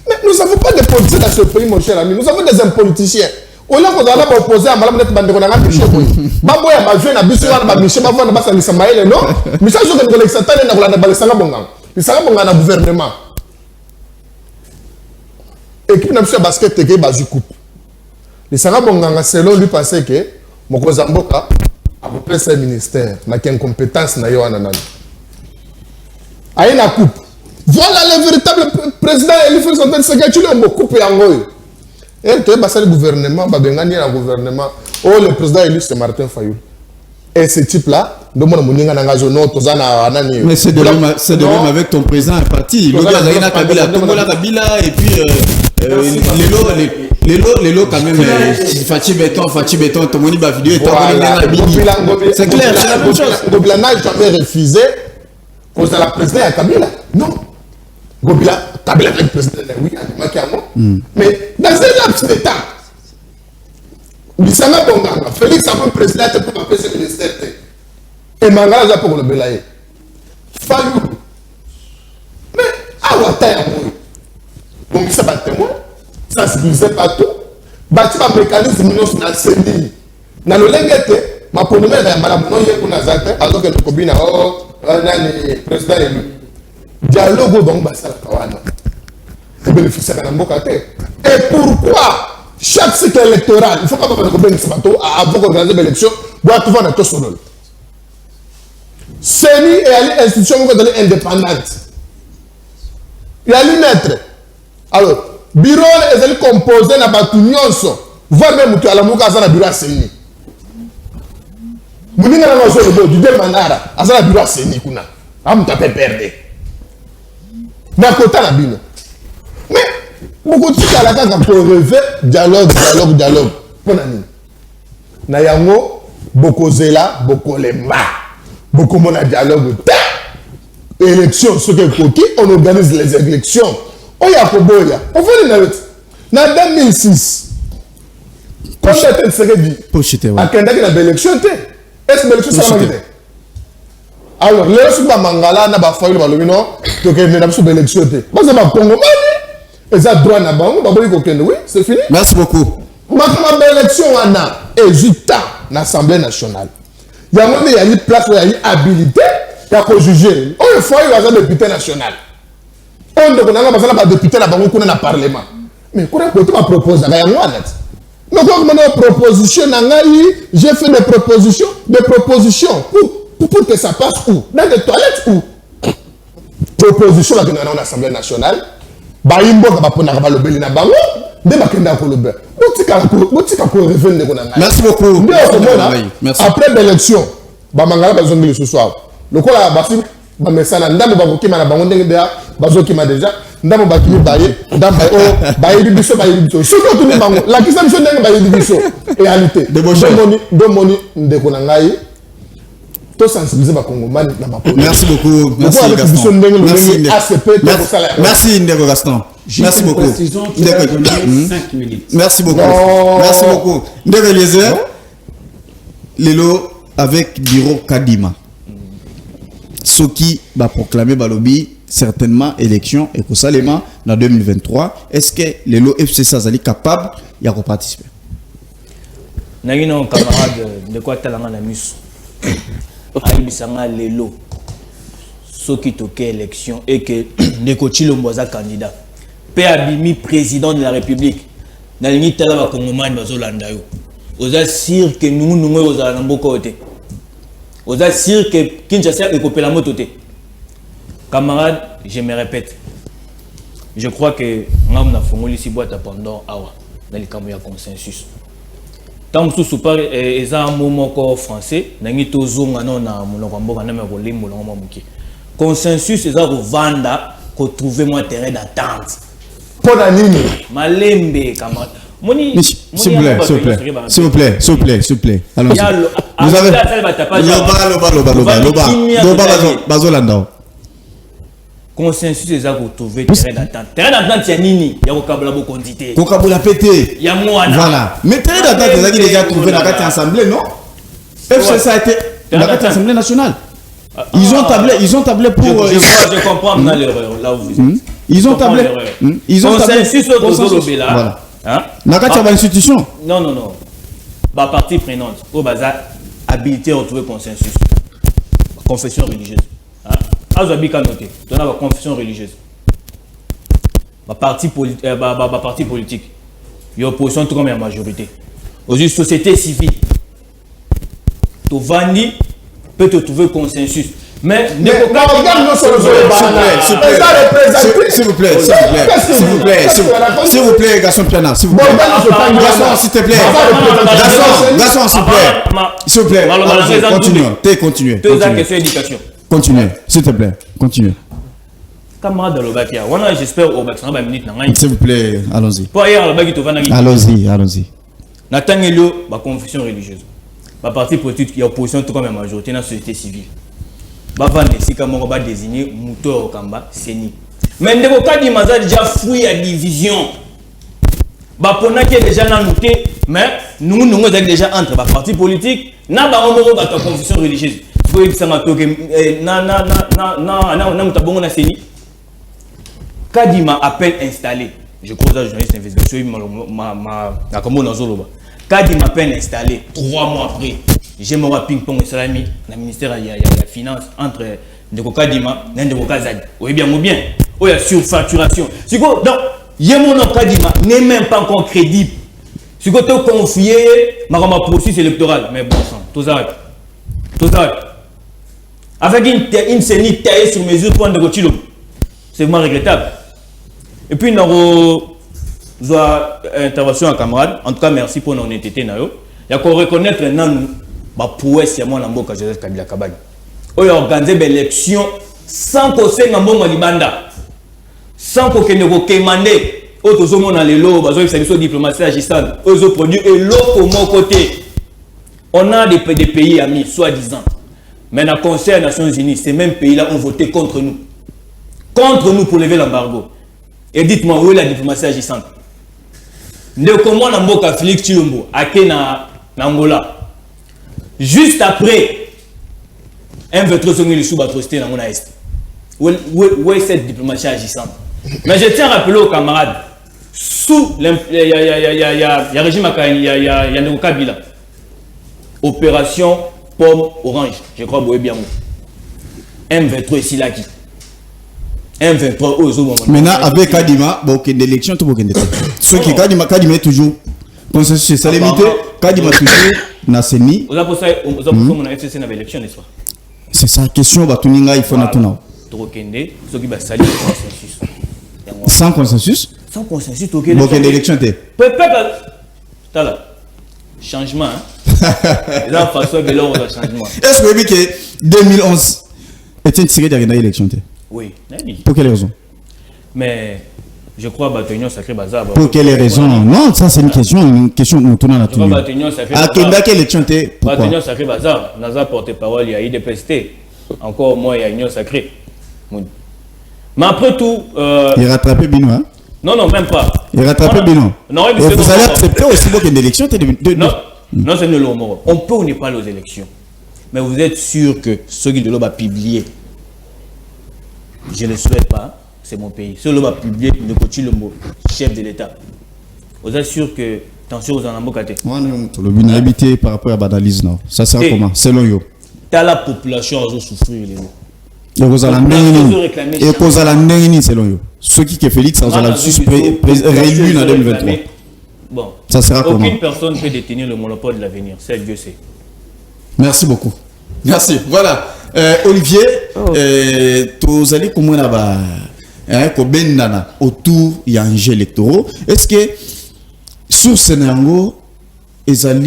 Mais nous n'avons pas de politiciens dans ce pays, mon cher ami. Nous avons des hommes politiciens. Au lieu qu'on a opposé à Madame Bandeko na Michel Boy. Baboya ba jeune na biso wana ba Michel bavana ba sangisa maele non. Michel zo ke ngolek satane na kolanda ba Lisanga Bonganga. Lisanga Bonganga na gouvernement. Équipe na biso basket te ke ba ju coupe. Lisanga Bonganga selon lui pensait que mokoza mboka a peu ce ministère na qui incompétence na yo wana nani. Aïna coupe. Voilà le véritable président élu Félix Antoine Tshisekedi le coupe yango. Et tu es le gouvernement, le gouvernement. Oh, le président élu, c'est Martin Fayou. Et ce type-là, mais c'est de même avec ton président parti. Le gars, il y a Kabila, et puis les lots quand même, Fatih Béton, ton moni ba vidéo est c'est clair, c'est la même chose. Gobila n'a jamais refusé cause de la présidente à Kabila. Non. Gobila, Kabila est le président de mais dans un laps de temps, Lisanga Bonganga, Félix a président pour appeler ce ministère. Et Mangala a pour le belayer. Fayou. Mais, à Ouattaya, donc ça va témoin, ça se disait partout. Bâti un mécanisme dans la CENI. Dans le lengete, ma pour nous mettre un malabon, il y a pour Nazate, alors que le cobine a un président élu. Dialogue donc, ça va bénéficiaire de Mboka. Et pourquoi chaque cycle électoral, il faut pas que avant d'organiser l'élection, doit tout faire dans tout son rôle. CENI est l'institution indépendante. Il y a l'UNETRE. Alors, bureau est composé dans la Nyonso, voire même à la Mouka à la bureau CENI. Mouninga na mazo le du Demanara, à la bureau CENI kuna. Am tapé perdre. Na kota na bino. Mais beaucoup de choses à la case pour rêver dialogue. Pour nani. Na yango beaucoup zela, beaucoup lemba, beaucoup mon dialogue. Élection, ce que côté, on organise les élections. Oya koboya. On fait une na 2006. Quand c'était serait dit. Pochité ouais. À Kendaki na élection té. Est-ce que l'élection ça va alors les sous Mangala na ba Fayou ba lobino to ke na sous élection té. Moi c'est ma Congo. Et ça droit na bango ba boli ko kende oui, c'est fini. Merci beaucoup. Ma élection wana hésita na Assemblée nationale. Il y a même une place où il y a une habilité pour juger. On faut y avoir un député national. On doit avoir un député dans le Parlement. Mais quand on m'a proposé, il y a moi net. Donc quand on a une proposition, j'ai fait des propositions pour que ça passe où? Dans les toilettes où? Proposition dans l'Assemblée nationale. Merci beaucoup. Après l'élection, Bamangala va zonner ce soir. Le quoi là, ba mesala ndambo ba kokima na bango ndenge déjà bazokima déjà ndambo ba kimi baye ndambo baye biso surtout tout bango la kisa biso ndenge baye biso réalité domoni ndeko na ngai to sensibiliser ba Congolais na ba merci beaucoup merci Gaston merci Ndeko Gaston merci beaucoup 5 minutes merci beaucoup Ndeko Eliezer lelo avec bureau Kadima Soki va proclamer Balobi certainement élection et pour Salema en 2023. Est-ce que les lots FCC sont capables de participer? Nagino camarade de quoi talanga na miso. Aibisanga les lots. Soki toke élection et que Ndeko Chilombo za candidat. Pe abimi président de la République. Na lingi tala ba Congolais bazolanda yo. Oza sûr que nous oza na mboko côté. Vous êtes sûr que Kinshasa est coupé la moto. Camarades, je me répète. Je crois que nous avons fait ici pendant awa dans le camp de consensus. Tant que nous parlons un moment français, nous avons consensus est un vanda pour trouver mon terrain d'attente. Pour la ligne. Malembe, camarades. S'il vous plaît. Allons-y. Vous avez Loba. Consensus est pour trouver terrain d'attente. Terrain d'attente, c'est nini. Il y a Kokabula quantité. Kokabula pété. Il y a moi. Voilà. Mais terrain d'attente, c'est déjà trouvé dans la assemblée, non? FCC a été dans l'Assemblée nationale. Ils ont tablé pour. Je comprends maintenant l'erreur là où vous êtes. Ils ont tablé. Consensus au là. Nakati a institution. Non. La partie prenante, au bazar, habilité à retrouver consensus. Confession religieuse. Azabika noté. On a la confession religieuse. Ma parti politique. Il y a opposition tout comme la majorité. Aujourd'hui, société civile. Tu vandi peut te trouver consensus. Mais s'il vous plaît, Gaston Piana, s'il vous plaît. Gaston, s'il te plaît. Gaston, s'il vous plaît. Continuez. Continuez, s'il te plaît. Continuez. Camarade Lobakia, j'espère au maximum de minutes. S'il vous plaît, allons-y. Allons-y. Natangelo, ma confession religieuse. Ma parti politique, il y a opposition tout comme la majorité dans la société civile. Bavane, si comme on va désigner Mouto Okamba, Seni. Mais Ndeko Kadima a déjà fouillé à division. Bapona qui est déjà noté, mais nous avons déjà entre les partis politiques, nous avons la confession religieuse. Vous Seni. Kadima appel installé. Je crois que journaliste investigation, Kadima appel installé 3 mois après. J'ai mon ping-pong et salami dans le ministère de la Finance entre Ndeko Kadima et Ndeko Kazadi. Oui, bien. Il y a surfacturation. Donc, Yemono Kadima n'est même pas encore crédible. Si vous êtes confié, ma processus électoral. Mais bon sang, tout ça. Avec une scénique taillée sur mesure pour Ndeko Chilo. C'est vraiment regrettable. Et puis, nous avons une intervention à camarade. En tout cas, merci pour notre honnêteté. Il y a qu'on reconnaître nous. Prouesse ya mwana mboka Joseph Kabila Kabani. Oyo organiser des élections sans qu'on se ngambongo libanda. Sans qu'on kende ko kemande auto zomo na lelo bazo service diplomatie agissante. Ozo produit et l'autre mon côté. On a des pays amis soi-disant. Mais dans le Conseil des Nations Unies, ces mêmes pays-là ont voté contre nous. Contre nous pour lever l'embargo. Et dites-moi où est la diplomatie agissante? Ne comment na mboka Félix Tshilombo akena na Angola. Juste après, un veut le sous-atrocité dans mon est. Où est cette diplomatie agissante? Mais je tiens à rappeler aux camarades, sous il y a régime, il y a Ndeko Kabila. Opération pomme orange, je crois que vous bien. M23 ici là qui. M23 aux autres. Maintenant, avec Kadima, il y a des élections. Ce qui Kadima est toujours. Consensus, c'est limité. Kadima toujours. Naseni. Vous avez pour ça, mon FCC n'a élection, n'est-ce pas? C'est ça, question, il faut maintenant. Trokende, ceux qui va saluer le consensus. Sans consensus? Sans consensus, ok. Donc, il y a l'élection. Changement, hein? La façon de l'ordre changement. Est-ce que vous avez dit que 2011, Etienne Tshisekedi a gagné l'élection. Oui. Pour quelle raison? Mais je crois que l'Union Sacrée Bazar. Pour quelle raison? Non, ça c'est une question nous tournons la tournure. À quelle élection? Pourquoi? L'Union Sacrée Bazar, Naza porte-parole, il y a IDPST. Encore moins, il y a Union Sacrée. Mais après tout. Il rattrape Bino, hein? Non, non, même pas. Il rattrape Bino. Non, vous allez accepter aussi qu'il y ait une élection? Non, c'est le mot. On peut ou n'est pas aux élections. Mais vous êtes sûr que ceux qui va publier, je ne le souhaite pas, c'est mon pays. Ceux qui va publier, ne continue le mot chef de l'État. Vous êtes sûr que attention aux Anambokaté. Moi, le but habité par rapport à l'analyse, non. Ça sera comment? Selon vous. T'as la population à souffrir les mots. Et vous allez en selon vous. Ceux qui Félix, ça va réélu en 2023. Bon, ça sera comment? Aucune personne ne peut détenir le monopole de l'avenir. C'est Dieu sait. Merci beaucoup. Merci. Voilà. Olivier, vous allez comment là-bas autour il y a un jeu électoral. Est-ce que sur ce Sénégal, ils ont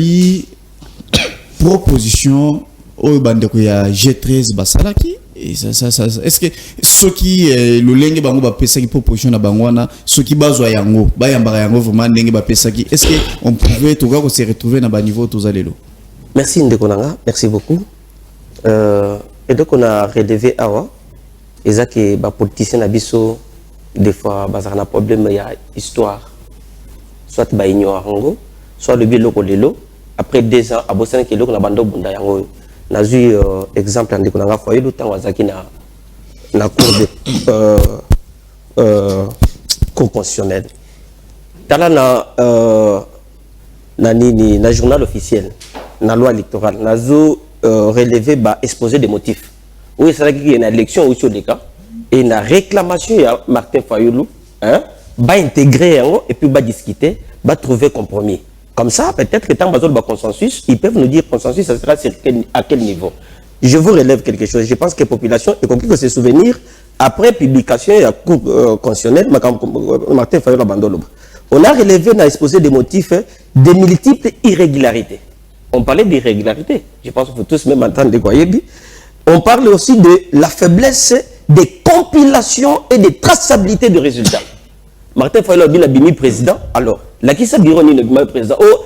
proposition au bande il y a G13 Basalaki? Est-ce que ceux qui le lengue bango ba pesa qui proposition na bangwana ceux qui bazwa yango ba yambara yango vraiment lengue ba pesa qui est-ce que on pouvait tout cas se retrouver na ba niveau tous allez. Merci Ndekonanga, merci beaucoup. Et donc on a relevé awa et que ba politicien na biso des fois bazar na problème il y a histoire soit ba ignorango soit le biloko lelo après 2 ans abosana ke loko na bando bunda yango. N'a eu exemple en déconnant foyer le temps wazaki na cour de cour constitutionnelle. Dans na journal officiel, na loi électorale, n'a relevé ba exposé des motifs. Oui, c'est qu'il y a une élection au sur des cas et une réclamation à Martin Fayoulou, hein, ba intégrer et puis ba discuter, ba trouver compromis. Comme ça, peut-être que tant besoin de consensus, ils peuvent nous dire consensus, ça sera à quel niveau. Je vous relève quelque chose. Je pense que la population, y compris que ces souvenirs, après publication et à cour constitutionnelle, Martin Fayoulou Bandoloba, on a relevé, on a exposé des motifs de multiples irrégularités. On parlait d'irrégularités. Je pense qu'il faut tous même entendre de Goyebi. On parle aussi de la faiblesse des compilations et des traçabilités de résultats. Martin Fayoulou a bimi président. Alors, la qui s'est bureau ni le président. Oh,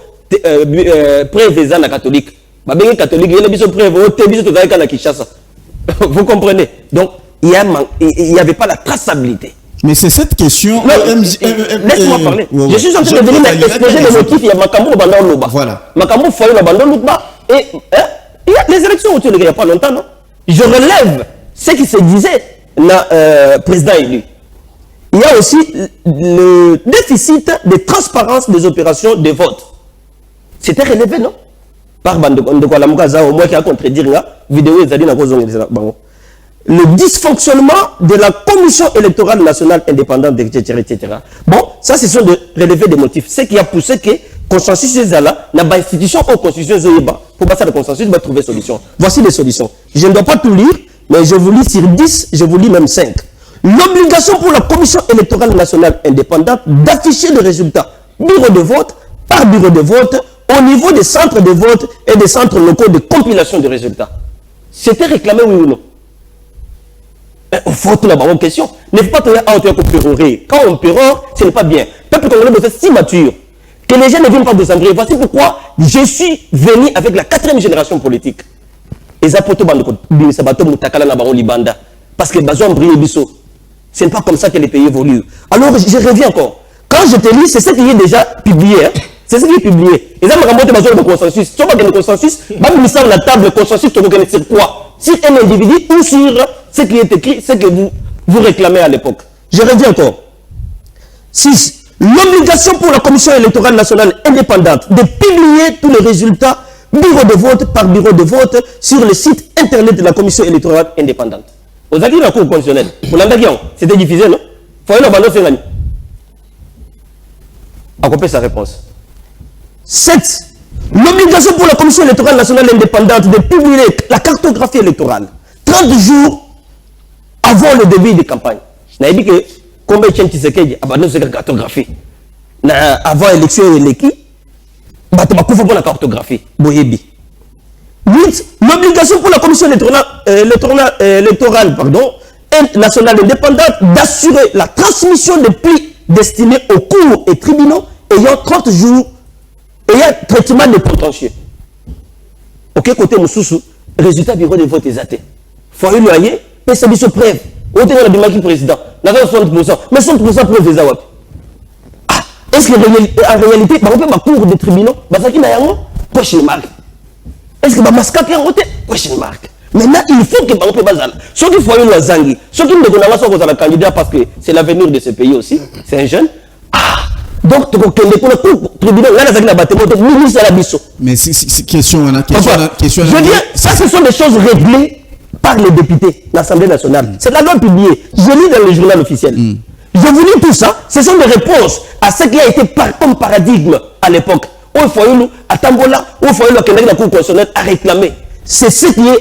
prévézan la catholique. Bah bien catholique, il y a biso prévé. Oh, t'es biso tout avec la Kinshasa. Vous comprenez? Donc, il y avait pas la traçabilité. Mais c'est cette question. Laisse-moi parler. Je suis en train de venir exposer les motifs. Il y a Makambo Bandar Loba. Voilà. Makambo Fayoulou Bandar Loba. Et il y a les élections autour de il n'y a pas longtemps, non? Je relève ce qui se disait le président élu. Il y a aussi le déficit de transparence des opérations de vote. C'était relevé, non? Par Bandekolamukaza, au moins qui a contredire la vidéo, le dysfonctionnement de la Commission électorale nationale indépendante, etc., etc. Bon, ça, ce sont de relever des motifs. Ce qui a poussé que consensus c'est là, n'a pas institution ou constitution zoyeba. Pour passer le consensus, on va trouver solution. Voici les solutions. Je ne dois pas tout lire, mais je vous lis sur 10, je vous lis même 5. L'obligation pour la Commission électorale nationale indépendante d'afficher les résultats bureau de vote par bureau de vote au niveau des centres de vote et des centres locaux de compilation de résultats. C'était réclamé, oui ou non? Il faut tout d'abord une question. Ne faut pas tenir à hauteur qu'on pérorer. Quand on pérore, ce n'est pas bien. Peuple congolais doit être si mature que les gens ne viennent pas décembrer. Voici pourquoi je suis venu avec la 4e génération politique. Et ça pour tout le monde, parce que besoin de briller biso. Ce n'est pas comme ça que les pays évoluent. Alors, je reviens encore. Quand je te lis, c'est ce qui est déjà publié. Hein? C'est ce qui est publié. Et ça, je vais besoin de consensus. Si on va gagner consensus, je vais vous sur la table de consensus, tu vas gagner sur quoi? Sur un individu ou sur ce qui est écrit, ce que vous réclamez à l'époque. Je reviens encore. 6. L'obligation pour la Commission électorale nationale indépendante de publier tous les résultats bureau de vote par bureau de vote sur le site internet de la Commission électorale indépendante. Aux acquis de la Cour constitutionnelle, pour l'Andagion, c'était diffusé, non? Il faut aller au Bando à copier sa réponse. 7. L'obligation pour la Commission électorale nationale indépendante de publier la cartographie électorale 30 jours avant le début de campagne. Je n'ai dit que combien de temps abandonne cette cartographie avant l'élection et l'équipe, il faut pour la cartographie. Boyebi. 8. L'obligation pour la commission électorale nationale indépendante d'assurer la transmission des plis destinés aux cours et tribunaux ayant 30 jours ayant traitement des contentieux. Ok, côté Moussoussou, résultat bureau de vote exaté. Foyer loyer, PCB se preuve. Au terme de Maki président, n'a pas 60%, mais 60% preuve des awap. Ah, est-ce que en réalité, on peut ma cour des tribunaux, Basaki Nayango, question marque. Est-ce que Bamaska qui a voté, question marque. Maintenant, il faut que on peut bazal. Ceux qui font une zangi, ceux qui ne connaissent pas son candidat parce que c'est l'avenir de ce pays aussi, c'est un jeune. Ah, donc tu peux le tribunal, là, la bâtiment, ministre à la bisso. Mais c'est question, question. Je veux dire, ça, ce sont des choses réglées par les députés, l'Assemblée nationale. C'est la loi publiée. Je lis dans le journal officiel. Je vous lis tout ça. Ce sont des réponses à ce qui a été comme paradigme à l'époque. Où il faut à Tambola, où il faut que la Cour constitutionnelle a réclamé. C'est ce qui est,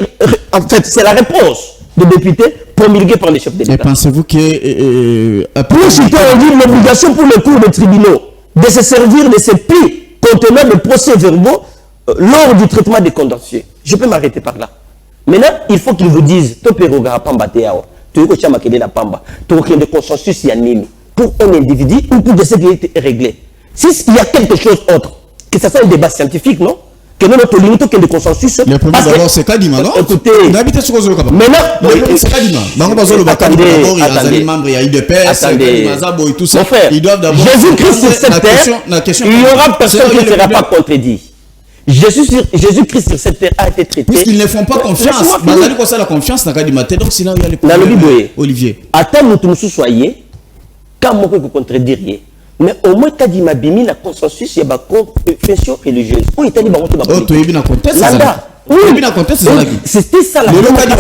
en fait, c'est la réponse des députés promulguée par les chefs de Et l'État. pensez-vous que... Pour citer, on dit l'obligation pour les cours de tribunaux de se servir de ces plis contenant des procès-verbaux lors du traitement des contentieux. Je peux m'arrêter par là. Maintenant, il faut qu'ils vous disent, tu peux la pamba, tu peux de consensus pour un individu ou pour de ce qui a été réglé. S'il y a quelque chose d'autre, que ce soit un débat scientifique, non? Que nous, notre limite, que le consensus. Le premier d'abord, c'est Kadima, non? Écoutez, maintenant, c'est Kadima. Il y a IDPS, et tout ça. Mon frère, ils doivent d'abord. Jésus-Christ sur cette terre, il n'y aura personne qui ne sera pas contredit. Jésus-Christ sur cette terre a été traité. Puisqu'ils ne font pas confiance. Bazali ko la confiance na Kadima. Donc c'est là où il y a les problèmes. Olivier. Attends, nous soyez, quand on peut contredire. Mais au moins, Kadima Bimi, la consensus, il y a une confession religieuse. Où est-il dans votre oh, tu es bien en contexte. Oui, c'était ça la je ne suis pas dans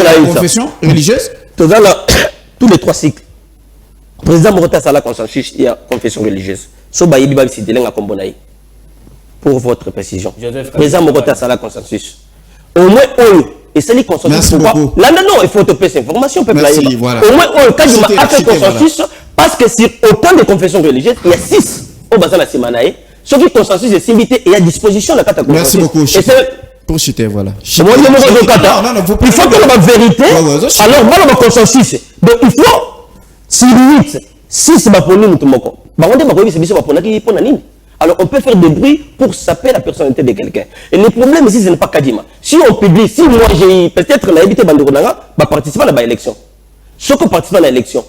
la confession religieuse. Tous les 3 cycles. Président Morota a la consensus, il y a confession religieuse. Soba Yebi Babi Sidelen a Kombonaï. Pour votre précision. Président Morota a la consensus. Au moins, et c'est les consensus. Là, non, il faut te payer cette information. Merci, voilà. Au moins, Kadima a fait consensus parce que sur autant de confessions religieuses, il y a 6 au Bazan la Simanaï. Ce qui consensus est limité et à disposition de la carte. Merci beaucoup. Pour chuter, voilà. Il faut que la vérité. Alors, moi, le consensus. Donc, il faut. Sur 8, 6 baponines, alors on peut faire des bruits pour saper la personnalité de quelqu'un. Et le problème ici, ce n'est pas Kadima. Si on publie, si moi j'ai peut-être l'invité Banderonanga, va participer à l'élection. Ce qui participe à l'élection,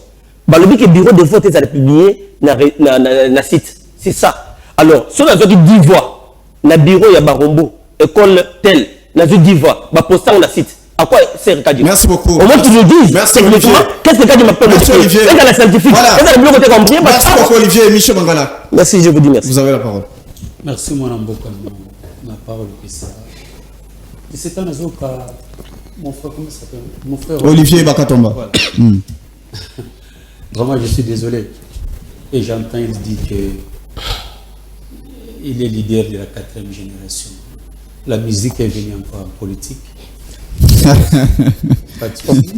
le bureau de vote est publié dans le site. C'est ça. Alors, si on a dit d'Ivoire, dans le bureau, il y a Barombo, école telle, dans le d'Ivoire, va poster dans le site. À quoi sert Kadima? Merci beaucoup. Au moins, tu le dis. Merci Olivier. Qu'est-ce que Kadima peut Merci Olivier. C'est la scientifique. Voilà. Merci beaucoup Olivier et Michel Mangala. Merci, je vous dis merci. Vous avez la parole. Merci mon amboka. Ma parole que ça. C'est un azoka. Mon frère, comment ça s'appelle? Mon frère Olivier Bakatomba. Voilà. Vraiment, je suis désolé. Et j'entends, il dit que il est leader de la 4e génération. La musique est venue encore en politique. Pas de souci.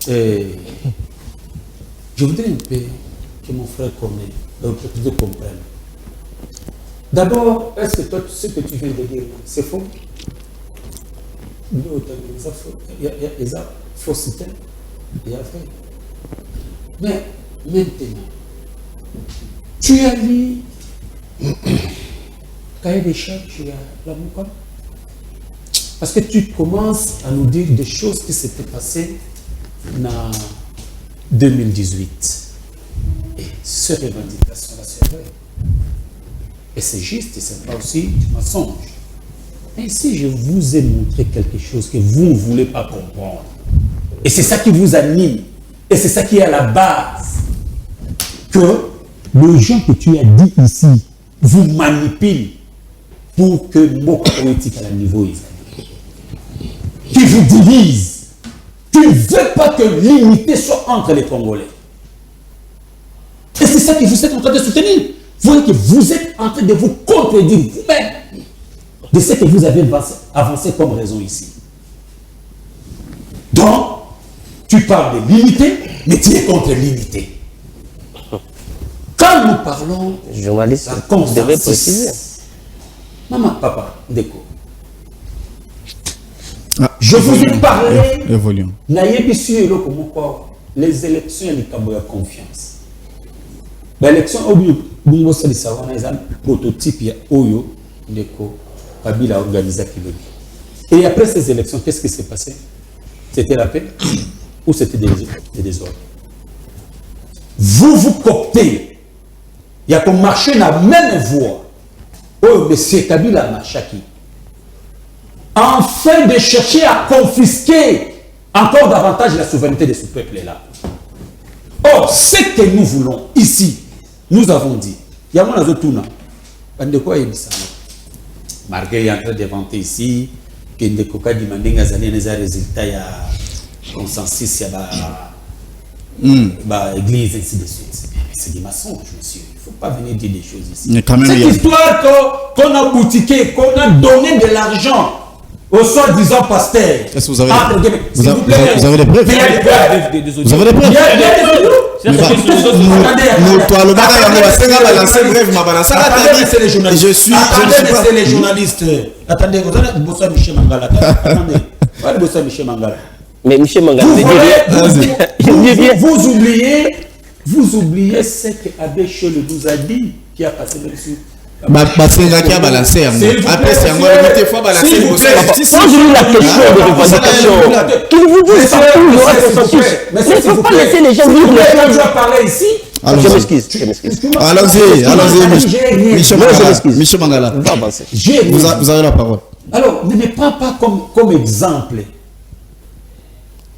Et je voudrais un peu que mon frère comprenne. D'abord, est-ce que toi, ce que tu viens de dire, c'est faux? Il y a fausseté, il y a vrai. Mais maintenant, tu as lu cahier des charges, tu as la Mouka? Parce que tu commences à nous dire des choses qui s'étaient passées en 2018. Et ces revendications-là, c'est vrai. Et c'est juste, et ce n'est pas aussi du mensonge. Et si je vous ai montré quelque chose que vous ne voulez pas comprendre, et c'est ça qui vous anime, et c'est ça qui est à la base, que les gens que tu as dit ici vous manipulent pour que mon politique à la niveau israélien, qui vous divise. Tu ne veux pas que l'unité soit entre les Congolais. Et c'est ça que vous êtes en train de soutenir. Vous voyez que vous êtes en train de vous contredire vous-même de ce que vous avez avancé comme raison ici. Donc, tu parles de l'unité, mais tu es contre l'unité. Quand Quand nous parlons Journaliste la devait consensus, préciser. maman, papa, Ndeko, Ah, je vous ai parlé, évoluons. les élections et les cabos de confiance. L'élection, Bungo Salissa, on a un prototype, il y a Oyo, Ndeko, Kabila organisé. Et après ces élections, qu'est-ce qui s'est passé? C'était la paix ou c'était des désordres? Vous coptez. Il y a comme marché dans la même voie. Oh, M. Kabila Machaki. Afin de chercher à confisquer encore davantage la souveraineté de ce peuple-là. Or, ce que nous voulons ici, nous avons dit, il y a mon azotuna. De quoi il dit ça? Marguerite est en train de vanter ici, que Ndeko Kadi Mandenga Zali les résultats, il y a consensus, il y a église, ainsi de suite. C'est des mensonges, monsieur. Il ne faut pas venir dire des choses ici. Mais quand même, cette histoire qu'on a boutiqué, qu'on a donné de l'argent au soi-disant pasteur. Est-ce que vous avez vous avez des preuves? Il y a des preuves. Vous avez des preuves? Il y a des preuves. Je suis c'est les journalistes. Attendez, vous avez bossé Michel Mangala. Attendez, bossé Michel Mangala. Mais Michel Mangala, vous oubliez ce que Abbé Chole nous a dit, qui a passé dessus. Basenga qui a balancé après c'est encore une fois balancé le justice. Quand je lis la question de revendication, qu'il vous dise partout, il y aura consensus. Mais il ne faut pas laisser les gens vivre les choses. Je dois parler ici. Je m'excuse. Allons-y, Michel Mangala. On va avancer. Vous avez la parole. Alors, ne me prends pas comme exemple.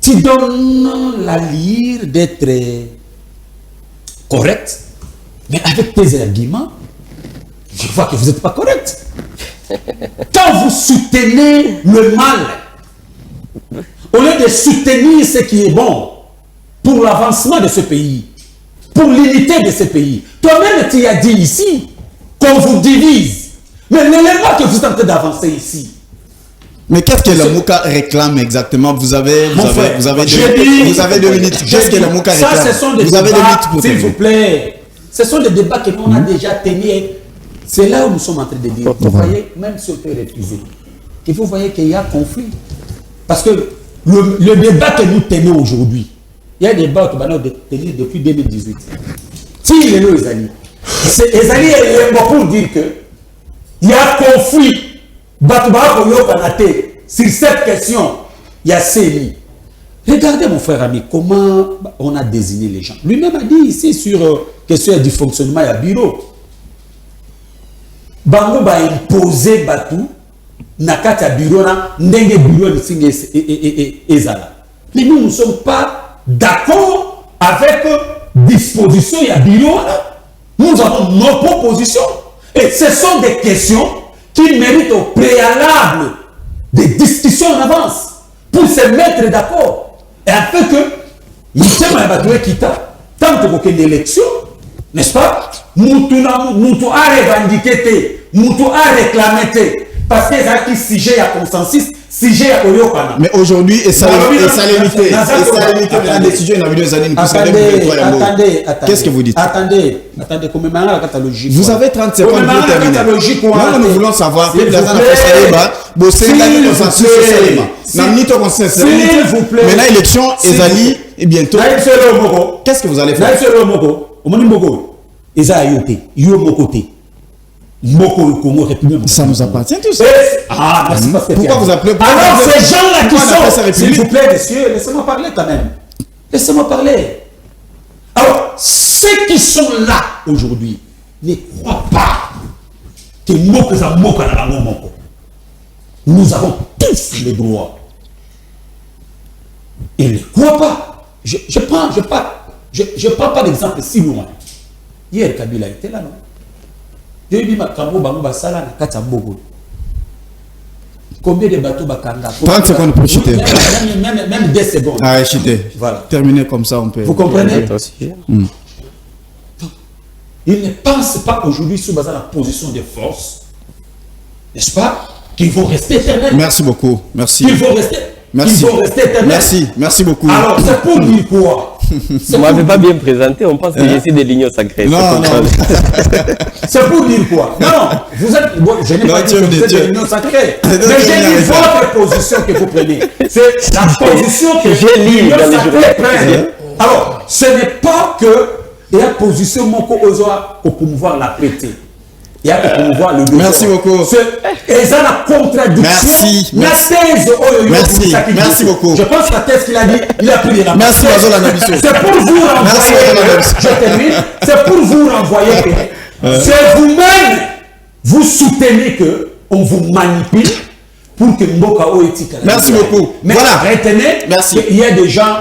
Tu donnes la lyre d'être correct, mais avec tes arguments, je vois que vous n'êtes pas correct. Quand vous soutenez le mal, au lieu de soutenir ce qui est bon pour l'avancement de ce pays, pour l'unité de ce pays, toi-même tu as dit ici qu'on vous divise. Mais l'élément que vous êtes en train d'avancer ici. Mais qu'est-ce que le Mouka réclame exactement? Vous avez 2 minutes. Qu'est-ce que le Mouka réclame? Ça, ce sont des débats, s'il vous plaît. Ce sont des débats que nous on a déjà tenus. C'est là où nous sommes en train de dire. Vous voyez, même si on peut refuser, que vous voyez qu'il y a conflit. Parce que le débat que nous tenons aujourd'hui, il y a un débat que nous avons tenu depuis 2018. Si il est là, Ezali est pour dire que il y a conflit. Sur cette question, il y a CENI. Regardez mon frère ami, comment on a désigné les gens. Lui-même a dit ici sur question du fonctionnement du bureau. Bango va imposer Batou, Nakata bureau, Ndenge bureau de Ezala. Mais nous ne sommes pas d'accord avec disposition et bureau. Nous avons nos propositions. Et ce sont des questions qui méritent au préalable des discussions en avance pour se mettre d'accord. Et afin que nous sommes tant que une élection, n'est-ce pas? Nous a revendiqué, nous a réclamé, parce que ça qui sujet à consensus, sujet à Koyokana. Mais aujourd'hui, et ça limité la décision de la vidéo des années. Qu'est-ce que vous dites? Attendez, comme maintenant la logique. Vous avez 30 secondes pour terminer. Là, nous voulons savoir, s'il vous plaît, maintenant, élection, Ezali, et bientôt. Qu'est-ce que vous allez faire? Ça nous appartient tout ça. Pourquoi vous appelez? Alors ces gens-là qui sont, s'il vous plaît, messieurs, laissez-moi parler quand même. Laissez-moi parler. Alors, ceux qui sont là aujourd'hui ne croient pas que nous avons tous les droits. Ils ne croient pas. Je prends pas d'exemple si loin. Hier, Kabila était là, non? Combien de bateaux Bakanga? 30 secondes pour chuter. Même 10 secondes. Ah, chuter. Voilà. Terminer comme ça, on peut. Vous comprenez? Ils ne pensent pas aujourd'hui sur la position de force, n'est-ce pas? Qu'ils vont rester éternels. Merci beaucoup. Merci. Qu'ils vont rester. Merci. Ils vont rester éternels. Merci beaucoup. Alors, c'est pour dire quoi? Vous ne m'avez pas bien présenté, on pense que je suis de l'Union sacrée. Non. C'est pour dire quoi? Non, vous êtes. Bon, je n'ai pas dit que vous êtes de l'Union sacrée. Mais j'ai dit votre position que vous prenez. C'est la position que l'Union sacrée prenne. Alors, ce n'est pas que il y a position moko ozoa pour promouvoir la prêter. Il y a pour promouvoir le devoir. Merci beaucoup. Et ça la contradiction. Merci beaucoup. Je pense que la thèse qu'il a dit, il a pris de la Merci Bazola Nabiso. C'est pour vous renvoyer. Je termine. C'est pour vous renvoyer que c'est vous-même, vous soutenez que on vous manipule pour que Mboka Oetika. Merci beaucoup. Mais voilà. Retenez qu'il y a des gens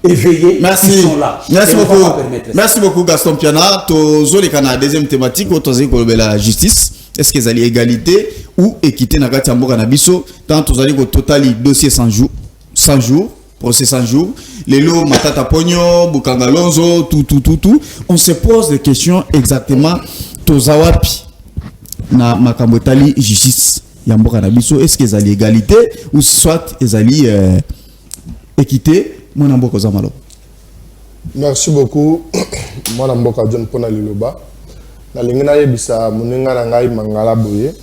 éveillés qui sont là. Merci beaucoup. Merci beaucoup Gaston Piana. Tozoli kana deuxième thématique autorisé pour la justice. Est-ce qu'ils allaient égalité ou équité na kati Mboka na biso tant tozali ko totali dossier 100 jours, procès 100 jours. Lelo Matata Pogno, Bukanga Lonzo, tout. On se pose des questions exactement tozawapi na makambotali justice. Yamboka na biso, est-ce qu'ils allaient égalité ou soit ils allaient équité? Mon Mboka Zamalo. Merci beaucoup. Mon Mboka John Pona Liloba. Na lingina yebisa muninga na ngai mangala boye.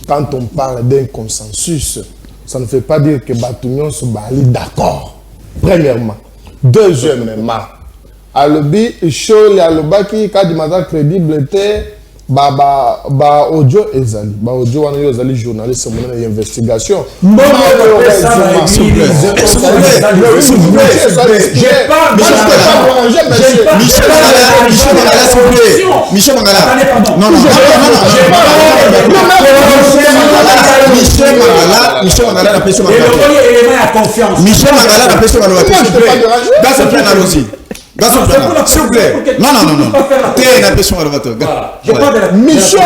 Quand on parle d'un consensus, ça ne fait pas dire que Batunion se bali d'accord. Premièrement. Deuxièmement, alobi show le alobaki kadimata crédible était ba audio ezali ba audio wana ezali journaliste mona na investigation Michel Mangala s'il vous plaît. Non. Michel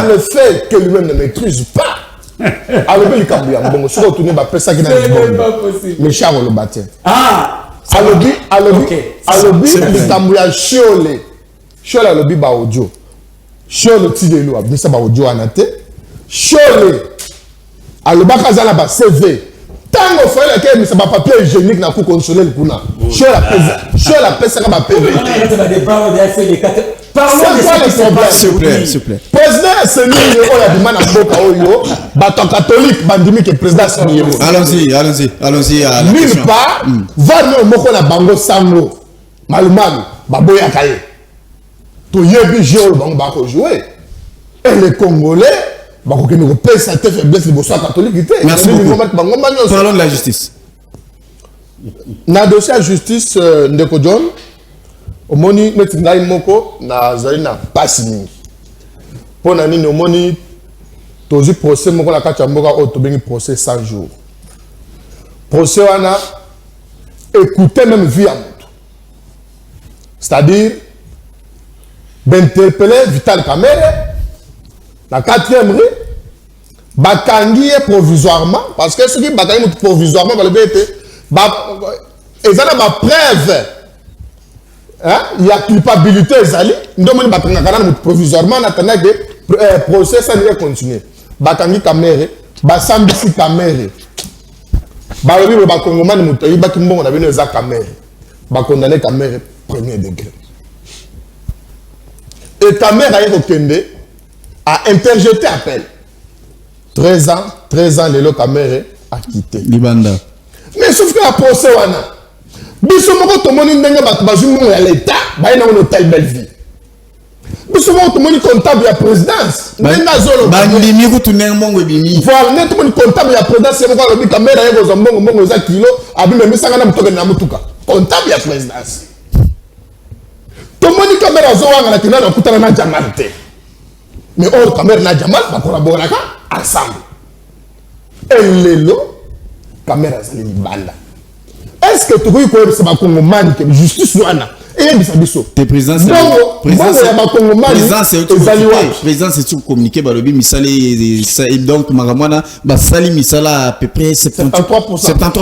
le fait que lui-même ne maîtrise pas. Alors, il y a un bon sur retourner ma personne qui n'a pas Michel le bâtiment. Alobi, il tambouya chiolé. Chiolé alobi ba audio. Chiolé tidelo, abisa ba audio anate. Chiolé. Aloba kazala ba CV. Tango faut que mais ça va papier hygiénique na ku consoler le kuna. Chiolé la pesa ka ba PV. Parlons de ce problème, s'il vous plaît. Président Seni Yeo a demandé à Mboka Oyo, bateau catholique, bandimi que président Seni Yeo. Allons-y à la nulle question. part, va nous moko na bango sango, malumalu, baboya kaye. To yebi jeu bango bako jouer. Et les Congolais, bako que nous pèse sa faiblesse de bonsoir catholique. Merci beaucoup. Parlons de la justice. Na dossier à justice Ndeko John. Omoni metingai moko na zali na pasi mingi. Pona nini omoni tozi procès moko la kati ya mboka o to bengi procès 100 jours. Procès wana écouter même vie à moto. C'est-à-dire d'interpeller Vital Kamerhe la 4e rue bakangi provisoirement parce que ce qui bakangi provisoirement va le bête ezana ma preuve. Il y a culpabilité ezali ndomoni bakanga kana provisoirement en attendant que procès ça ne continue bakangi Kamerhe basambisi Kamerhe balobi ba kongomani muto yibaki mbongo na bino eza Kamerhe ba condamné Kamerhe premier degré et Kamerhe a kokende a interjeté appel 13 ans lelo Kamerhe a quitté Libanda mais sauf que la procès wana biso moko tomoni ndenge bato bazungu ya l'état bayina on hôtel belle vie biso moko tomoni comptable ya présidence ndenge azolo bandimi kutunenga mbongo ebimi voilà ne tomoni comptable ya présidence moko alobi Kamera yego za mbongo za kilo abime misanga na mutoke na mutuka comptable ya présidence tomoni Kamera zo wanga na kina na kutana na Jamal te mais or Kamera na Jamal ba collaborer ensemble et lelo Kamera zali banda. Est-ce que tu peux dire que Congomani que justice wana et bisa biso te président c'est tout communiqué balobi misali donc magamana ba sali misala à peu près 73%. Attends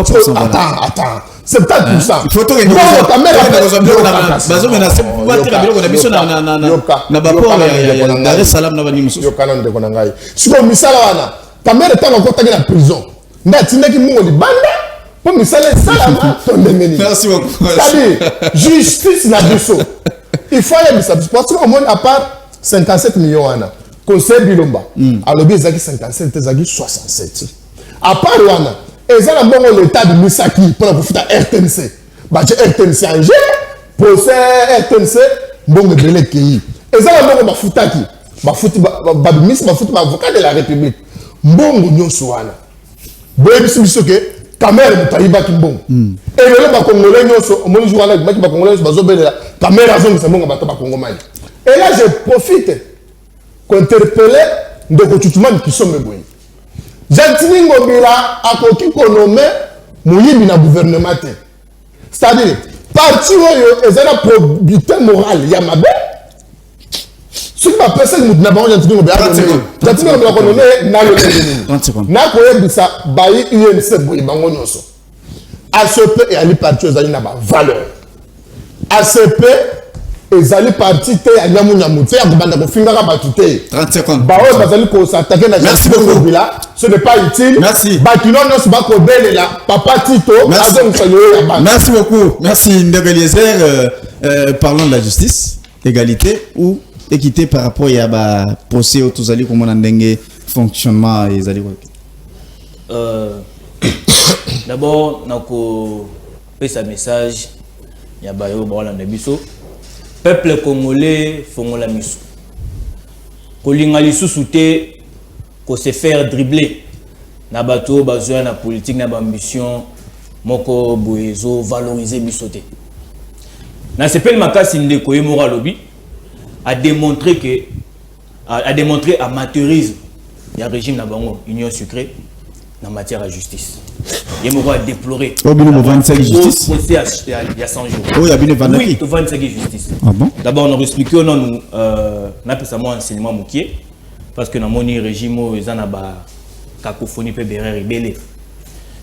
70%. Il faut que na prison. Ndatinaki mo libanda Pour me saler ça, Merci beaucoup. c'est-à-dire, justice n'a pas de il faut aller ça. Parce que au moins, à part 57 millions, conseil Bilomba, à l'objet, ils ont 57, ils ont 67. À part Wana, ils ont bon l'état de Misaki pour la faire RTNC. Bah, RTNC en G, procès RTNC, bon, le belé qui. Ils ont bon Bafutaki, Babis, avocat de la République. Bon, nous Wana. Bon, c'est que caméra de Taïba Kimbon. Et le Congolais, au moins, jour là, le Congolais, la caméra zone, c'est bon, Congolais. Et là, je profite pour interpeller de Tutuman qui sont mes boys. Jantini Ngobila a koki konome moyibi na gouvernement. C'est-à-dire, parti où ils ont un probité moral, il y a ma belle. Ce qui m'a pensé que nous n'avons pas Jantini Ngobila. Jantini Ngobila konome na le monde. Na koyebi sa bayi UNC boyi bango nyoso. ACP et Ali parti aux alliés n'a pas valeur. ACP et Ali parti te à Nyamunyamu te à Kubanda Kofingara Batute. 30 secondes. Baoui Bazali ko s'attaquer na Merci beaucoup. Ce n'est pas utile. Merci. Bakino nos bako belle là. Papa Tito. Merci beaucoup. Merci Ndebe Eliezer. Parlons de la justice, égalité ou équité par rapport à procès au Touzali comme on a dengue fonctionnement et Zali. D'abord, nako fait sa message. Il y a bayo bola nebiso. Peuple congolais fongola miso. Kolinga lisusu te ko se faire dribbler. Na bato besoin na politique na ambition moko boezo valoriser biso te. Na sepel makasi ndeko yemora lobi a démontré amateurisme. Il y a un régime na bango union sucrée en matière de justice. Il y a déplorer. Oh, bien, 25 justice. Il y a 100 jours. Oh, il y a bien 25. Oui, 25 justice. Ah bon? D'abord, on a expliqué, on a fait ça, enseignement moukier. Parce que dans mon régime, ils ont une cacophonie, rebelle.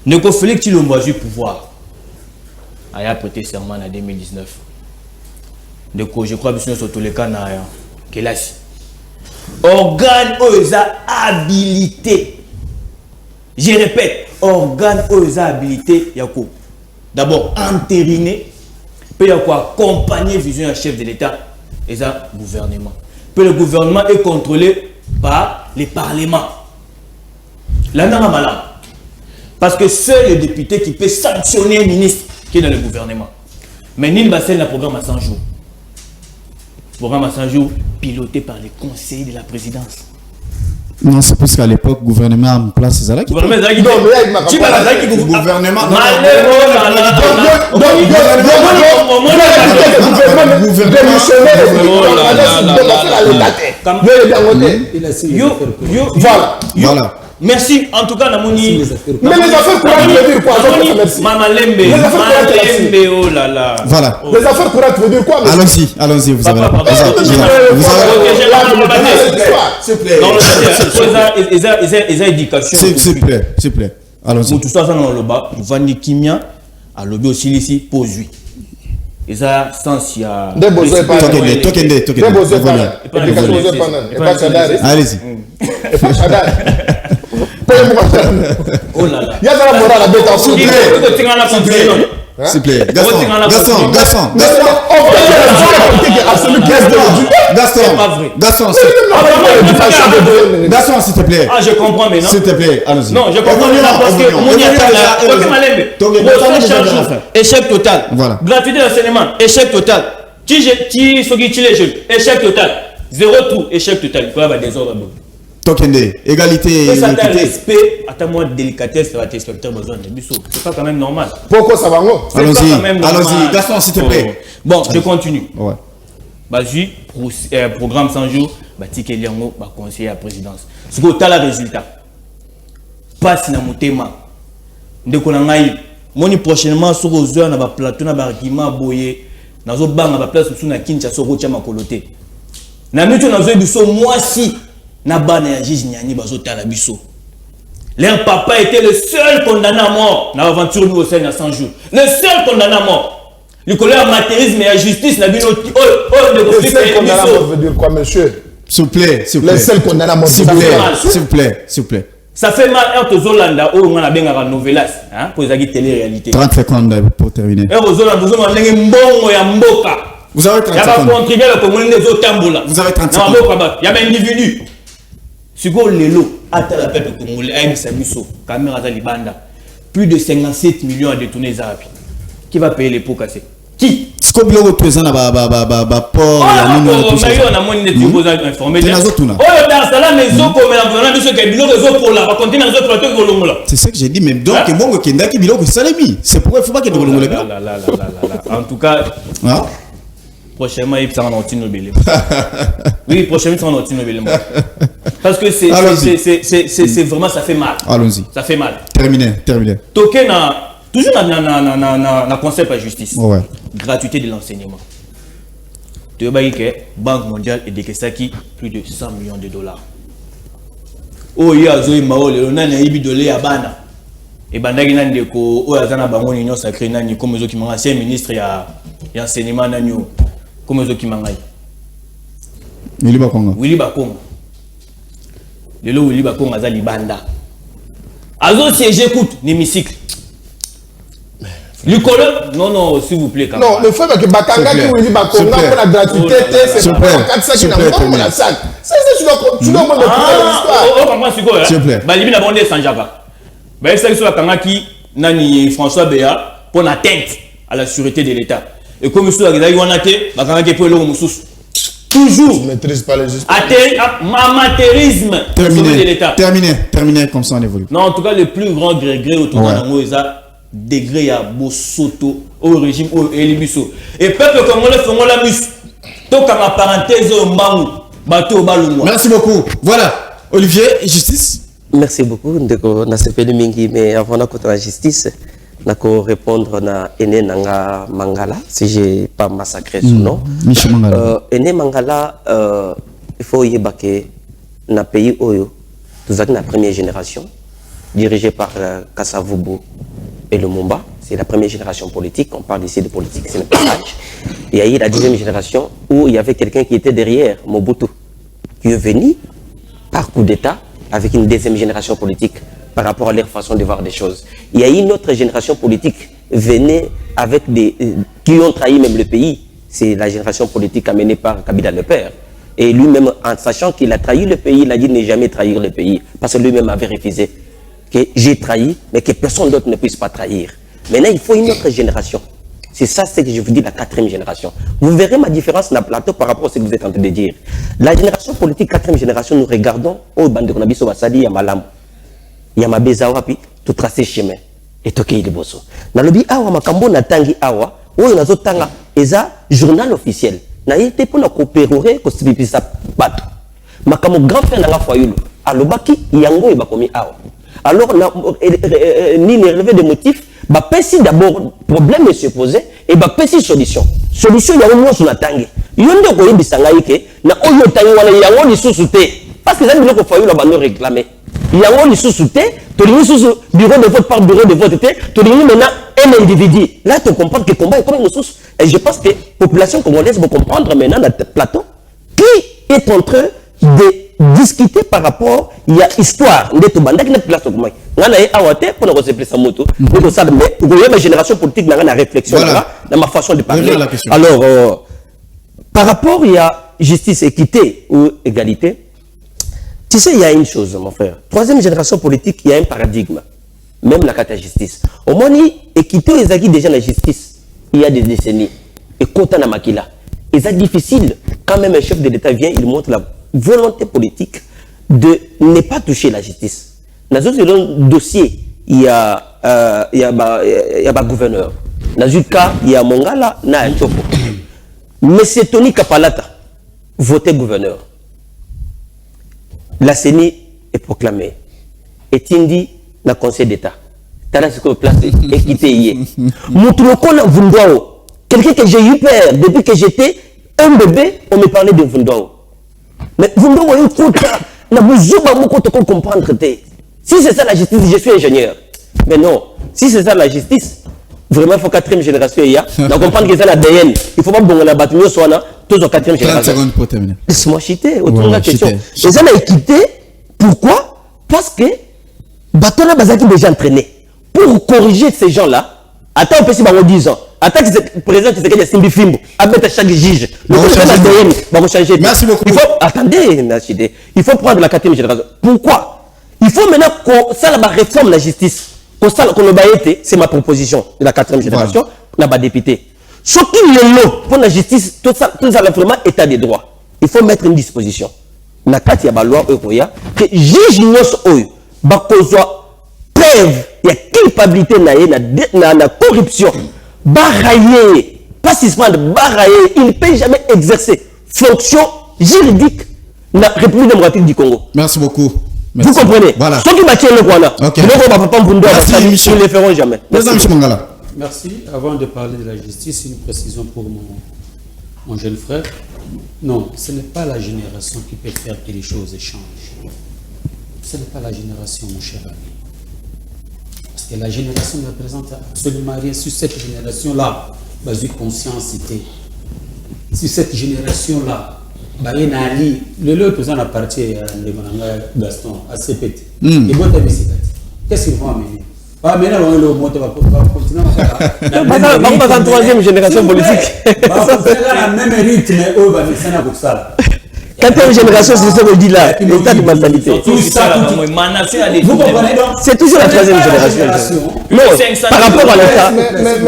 Ne conflit qu'il a eu pouvoir. Il a prêté serment en 2019. Donc, je crois que c'est sur tous les cas, qu'il a organe aux habilité. Je répète, organe aux habilités, d'abord entériner, puis accompagner vision un chef de l'État et ça gouvernement. Puis le gouvernement est contrôlé par les parlements. Là, non, malade. Parce que seul le député qui peut sanctionner un ministre qui est dans le gouvernement. Mais Nil Bassel a un programme à 100 jours. Programme à 100 jours piloté par les conseillers de la présidence. Non, c'est parce qu'à l'époque, le gouvernement a en place ces arrêts. Gouvernement voilà. Merci en tout cas Namoni. Mais les affaires courantes veut dire quoi? Mama Lembe. Oh là là. Voilà. Les affaires courantes veut dire quoi? Allons-y, vous avez s'il vous plaît. Ils ont éducation. S'il vous plaît. Allons-y. Tout ça dans le bas, Vandi Kimia, à l'objet aussi ici, pose lui. Et ça, sans il y a. Allez-y. Oh là là. Il y a de la morale à bête en s'il vous plaît. Gaston, s'il te plaît. Ah, je comprends maintenant. S'il te plaît, allons-y. Non, je comprends parce que échec total. Voilà. Gratuité d'enseignement, échec total. Échec total. Zéro trou, échec total. Il faut avoir des ordres. Tokende, égalité. Et ça t'a respect, attends moi délicatesse, ça va t'expecter besoin de Bissot. C'est pas quand même normal. Pourquoi ça va non? Allons-y, Gaston, s'il te plaît. Bon, je continue. Ouais. Basu, programme 100 jours, Batik Liango, conseiller à la présidence. Ce que tu as le résultat. Passe dans mon thème. De Konangaï, moni prochainement sur aux heures, na plateau, na barguima, boye, na zo bang, na place sous na Kinshasa, rotia makolote. Na mutu na zo biso, moi si. Nabana ya juge Nyani bazota la biso. Leur papa était le seul condamné à mort dans l'aventure nous au sein de 100 jours. Le seul condamné à mort. Le colère matérialisme et la justice n'a bien le seul condamné à mort veut dire quoi, monsieur? S'il vous plaît. Le seul condamné à mort. S'il vous plaît. Ça fait mal, Zolanda, on a bien un novelas, hein, pour les télé-réalité. 30 secondes pour terminer. Zolanda, vous avez un bon et un boca. Vous avez 30 secondes. Il y a contribué à la communauté des autres. Vous avez 30 secondes. Il y a un individu. Si vous avez l'élo, à la peuple congolais, caméra Libanda, plus de 57 millions à détourner les Arabes. Qui va payer les pots cassés? Qui? Ce que vous avez présent à port, on a moins de choses informés. C'est ce que j'ai dit, même donc, c'est pourquoi il ne faut pas qu'il y ait en tout cas, prochainement, il sera en Nobel. Oui, prochainement, il sera en Nobel. Parce que c'est vraiment, ça fait mal. Allons-y. Ça fait mal. Terminé. Token toujours dans le concept de justice. Ouais. Gratuité de l'enseignement. Tu vois que Banque mondiale et décaissé plus de 100 millions de dollars. Oh, il y a Zoé Maole, on a un $1 à Bana. Et Bandagi Nandeko, oh, Azana Bangon, Union Sacrée, Nani, comme eux qui m'ont ancien ministre et enseignement, Nani, comme eux qui m'ont aïe. Willy Bakonga. Le lot Willy Bakonga, Azali Banda. Azo, si j'écoute, l'hémicycle. Non, s'il vous plaît. Non, le fait que Bakanga qui Willy Bakonga pour la gratuité, c'est pas 4 qui n'a pas la sac. Ça, tu dois comprendre l'histoire. S'il vous plaît. Balibi n'a bondé sans Java. C'est ça qui soit Kanga qui Nani François Béa pour l'atteinte à la sûreté de l'État. Et comme il y a eu un athée, Bakanga qui peut le Moussous. Toujours. Je ne maîtrise pas les justices. Amateurisme de l'État. Terminé, comme ça on évolue. Non, en tout cas, le plus grand regret autour de nous, c'est degré à Bosoto au régime au Elibiso. Et peuple congolais font la mus. Donc à ma parenthèse au Mbangou, bateau Balou. Merci beaucoup. Voilà, Olivier, justice. Merci beaucoup. Ndeko na sepeli mingi, mais avant de la justice, nako répondre na Ene Nanga Mangala, si j'ai pas massacré son nom. Michel Mangala. Ene Mangala, il faut y baquer na pays Oyo, tous la première génération, dirigée par Kassavubu et Lumumba. C'est la première génération politique. On parle ici de politique, c'est le passage. Il y a eu la deuxième génération où il y avait quelqu'un qui était derrière, Mobutu, qui est venu par coup d'État avec une deuxième génération politique par rapport à leur façon de voir des choses. Il y a eu une autre génération politique venait avec qui ont trahi même le pays. C'est la génération politique amenée par Kabila le père. Et lui-même, en sachant qu'il a trahi le pays, il a dit ne jamais trahir le pays. Parce que lui-même avait refusé que j'ai trahi, mais que personne d'autre ne puisse pas trahir. Maintenant, il faut une autre génération. C'est ça, c'est que je vous dis, la 4e génération. Vous verrez ma différence dans le plateau par rapport à ce que vous êtes en train de dire. La génération politique, 4e génération, nous regardons, oh, Bandekonabiso Wasadi, Yamalam, Yamabeza Wapi, tout tracé chemin, et Tokei de Bosso. Dans le bi awa, Makambo Natangi Awa, oh, il y a d'autres tanga, et ça, journal officiel. Na été pour la coopérer, que c'est ça, bateau. Makambo grand frère n'a pas foyé, alobaki, yango, et bakomi Awa. Alors, ni les relevés de motifs, bah, si d'abord, problème est se posé, et bah, si solution. Solution, il y a un mot sur la tangue. Il y a un mot sur la tangue, il y a un mot sur la tangue, parce que ça veut dire qu'il faut y réclamer. Il y a un mot sur la tangue, tu as un bureau de vote par bureau de vote, tu as maintenant un individu. Là, tu comprends que le combat est comme une source. Et je pense que la population congolaise va comprendre maintenant dans le plateau qui est en train de discuter par rapport il y a histoire de tout bande qui n'est place comment on a awate pour nous recevoir sa moto pour ça mais pour ma génération politique n'a réflexion là dans ma façon de parler alors par rapport il y a justice équité ou égalité tu sais il y a une chose mon frère 3e génération politique il y a un paradigme même la carte justice au moins équité les acquis déjà la justice il y a des décennies et quand on a makila et c'est difficile quand même un chef de l'État vient il montre la volonté politique de ne pas toucher la justice. Dans un dossier, il y a gouverneur. Dans un cas, il y a Mongala, il y a un Tchoko. Monsieur Tony Kapalata, voté gouverneur. La CENI est proclamée. Et Tindi, dans le Conseil d'État. Tana ce qu'on place et quitté hier. Moutoulokona Vundwao. Quelqu'un que j'ai eu peur depuis que j'étais un bébé, on me parlait de Vundwao. Mais vous me voyez comprendre. Si c'est ça la justice, je suis ingénieur. Mais non, si c'est ça la justice, vraiment il faut 4e génération. Il y a. Donc comprendre que c'est l'ADN. Il ne faut pas que la bâtiment soit là, tous en 4e génération. 30 secondes pour terminer. Laisse-moi chiter autour de la question. Et ça l'a équité. Pourquoi? Parce que Batona Bazaki déjà entraîné. Pour corriger ces gens-là, attends, on peut si 10 ans. Attends que le président qui s'est Simbi Fimbo, à chaque juge. Le va changer. Merci beaucoup. Attendez, Nachide. Il faut prendre la 4e génération. Pourquoi? Il faut maintenant qu'on la réforme la justice. Qu'on le baïete, c'est ma proposition de la 4e génération, la député. Ce qui est là pour la justice, tout ça vraiment état des droits. Il faut mettre une disposition. La 4e loi que juge nous preuve, il y a culpabilité, la corruption, barailler, pas suspendre, barailler, il ne peut jamais exercer fonction juridique dans la République démocratique du Congo. Merci beaucoup. Merci. Vous comprenez? Voilà. Ceux qui m'attirent le Rwanda, merci, ils ne le feront jamais. Merci, Mangala. Merci. Avant de parler de la justice, une précision pour mon jeune frère. Non, ce n'est pas la génération qui peut faire que les choses changent. Ce n'est pas la génération, mon cher ami. Parce que la génération ne représente absolument rien. Sur cette génération-là, j'ai conscience. Sur cette génération-là, le président a parti à Gaston, à CPT. Qu'est-ce qu'ils vont amener? Maintenant, on va continuer à la 3e génération politique. La même rythme, Quand une génération, c'est ce qu'on dit là, l'état de mentalité. Vous comprenez donc? C'est toujours la 3e génération. Non, par rapport à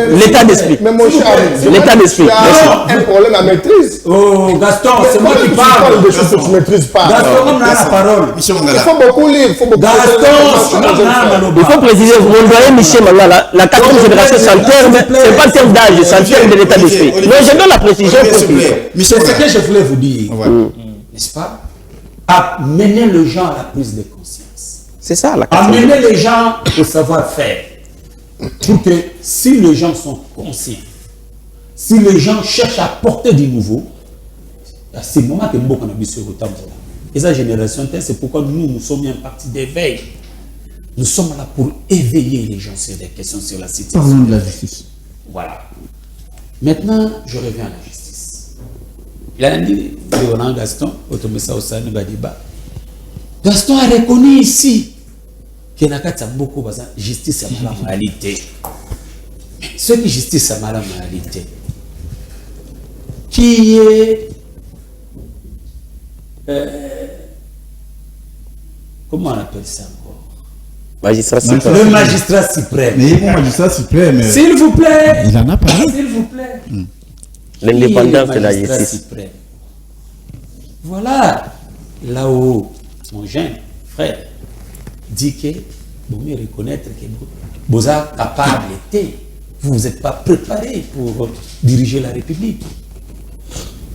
l'état d'esprit. Mais mon cher, l'état d'esprit. Tu as un problème à maîtrise. Oh, Gaston, c'est moi qui parle. Des choses que tu ne maîtrises pas. Gaston, on a la parole. Il faut beaucoup lire, il faut beaucoup il faut préciser, mon doyen Michel Mangala, la 4e génération, c'est en pas en termes d'âge, c'est en termes de l'état d'esprit. Non, je donne la précision. C'est ce que je voulais vous dire. N'est-ce pas? Amener les gens à la prise de conscience. C'est ça, la 4e. Amener les gens au savoir-faire. Pour que si les gens sont conscients, si les gens cherchent à porter du nouveau, à ce moment que beaucoup ont sur autant. Et sa génération, c'est pourquoi nous sommes un parti d'éveil. Nous sommes là pour éveiller les gens sur des questions sur la situation. Parlons de la justice. Voilà. Maintenant, je reviens à la justice. Il a dit, Gaston, Gaston a reconnu ici qu'il y a beaucoup de justice à la moralité. Ce qui est justice à la moralité, qui est. Comment on appelle ça encore? Magistrat suprême. Le magistrat suprême. Mais il est magistrat suprême. S'il vous plaît. Il en a parlé. S'il vous plaît. L'indépendance de la justice. Voilà là où mon jeune frère dit que vous devez reconnaître que vous êtes capable d'été. Vous n'êtes pas préparé pour diriger la République.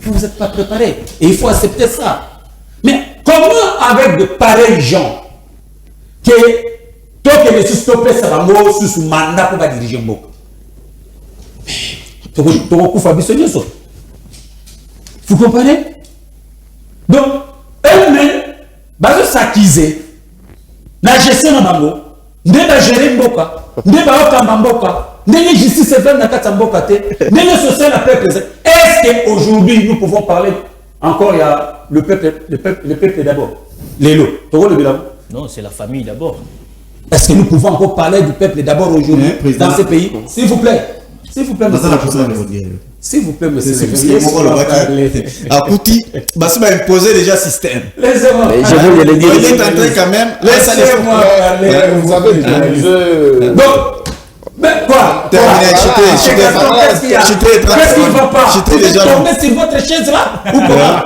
Vous n'êtes pas préparé. Et il faut accepter ça. Mais comment avec de pareils gens que toi qui me stoppé ça va mourir sous mandat pour diriger un beaucoup. Vous comprenez? Donc, eux-mêmes, ils s'acquisent. La gestion de Mambo, ils va gérer Mboka, ils va faire Mboka, ils va justice et faire Nakata Mboka, ils va social la peuple. Est-ce qu'aujourd'hui, nous pouvons parler encore, il y a le peuple d'abord, les lots. Non, c'est la famille d'abord. Est-ce que nous pouvons encore parler du peuple d'abord aujourd'hui dans ce pays? S'il vous plaît. S'il vous plaît, monsieur. S'il vous plaît, monsieur. Akouti, Bassi va imposer déjà système. Laissez-moi. Je vais le dire. Il est en train quand même. Laissez-moi parler. Vous avez dit. Donc, mais quoi? Terminé, Qu'est-ce qui va pas? Vous êtes tombé sur votre chaise là? Ou comment?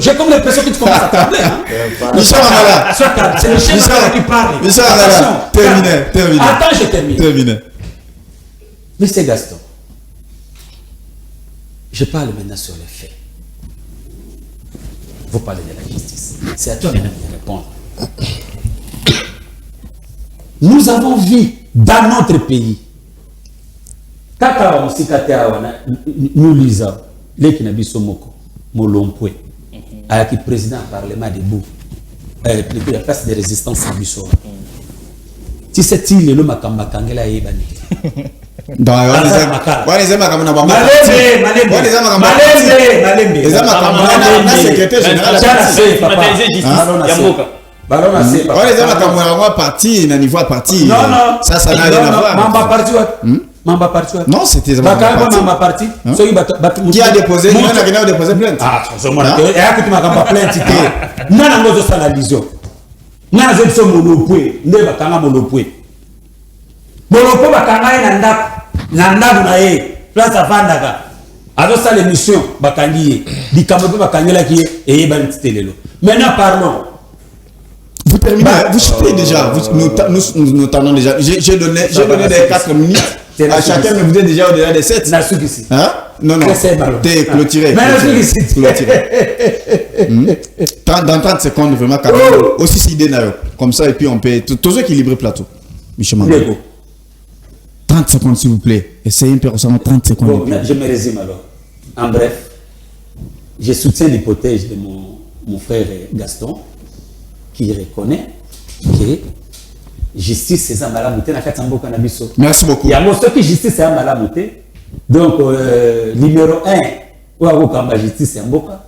J'ai comme l'impression que tu commences à trembler. Michel Mangala. C'est le chef qui parle. Michel Mangala. Terminé. Attends, je termine. Terminé. Monsieur Gaston, je parle maintenant sur les faits. Vous parlez de la justice. C'est à toi maintenant de répondre. Nous avons vu dans notre pays, quand nous lisons les Kinabisomoko, Molompwe, avec le président du Parlement debout, la place de résistance à Bissora. Si c'est il le Makamba Kangela Ebani. Ballon à c'est Ouais, les gens qui ont parti, na niveau parti. Non, non. Ça n'a rien à voir. Mamba parti. Mamba parti. Non, c'était Mamba parti. Qui a déposé? Il y en a qui ont déposé plainte. Ah, c'est moi. Et à côté, ma plainte. Non, non, non, c'est la vision. Non, c'est monopoué. Ne va pas monopoué. Monopoué va kanga nanda na ye. Place à Fandaka. Alors ça l'émission, bakangi. Di kamoto bakangi la qui est et banitélelo. Maintenant parlons. Vous terminez, vous chutez déjà, nous tendons déjà. J'ai donné des 4 minutes à chacun, mais vous êtes déjà au-delà des 7. Hein? Non, non, t'es clôturé. Dans 30 secondes, vraiment, quand même, aussi si idée, comme ça, et puis on peut toujours équilibrer plateau. Michel Mandela. 30 secondes, s'il vous plaît. Essayez un peu, 30 secondes. Bon, je me résume alors. En bref, je soutiens l'hypothèse de mon frère Gaston, qui reconnaît que justice c'est un malamouté na kati mboka na biso. Merci beaucoup. Il y a ce que justice c'est un malamouté. Donc numéro 1 ou akokamba justice c'est mboka.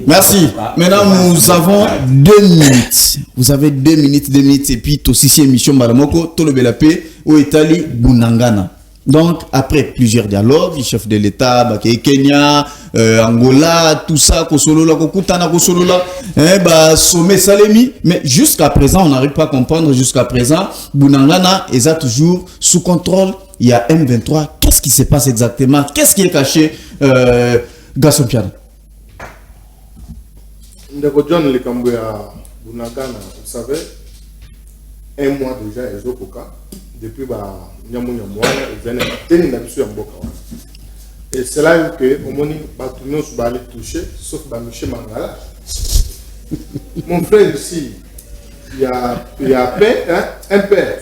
Merci. Maintenant nous avons 2 minutes. Vous avez 2 minutes et puis aussi émission Malamoko Tolo Belapé au Italie Bunangana. Donc, après plusieurs dialogues, le chef de l'État, Kenya, Angola, tout ça, Kosolola, Kokutana, Kosolola, sommet Salemi. Mais jusqu'à présent, on n'arrive pas à comprendre. Jusqu'à présent, Bunangana est toujours sous contrôle. Il y a M23. Qu'est-ce qui se passe exactement? Qu'est-ce qui est caché, Gaston Piana? Ndeko John Lekambouya Bunangana, vous savez, 1 mois déjà, ils ont depuis et c'est là que on va aller toucher, sauf Michel Mangala. Mon frère ici, il y a paix, hein, un père.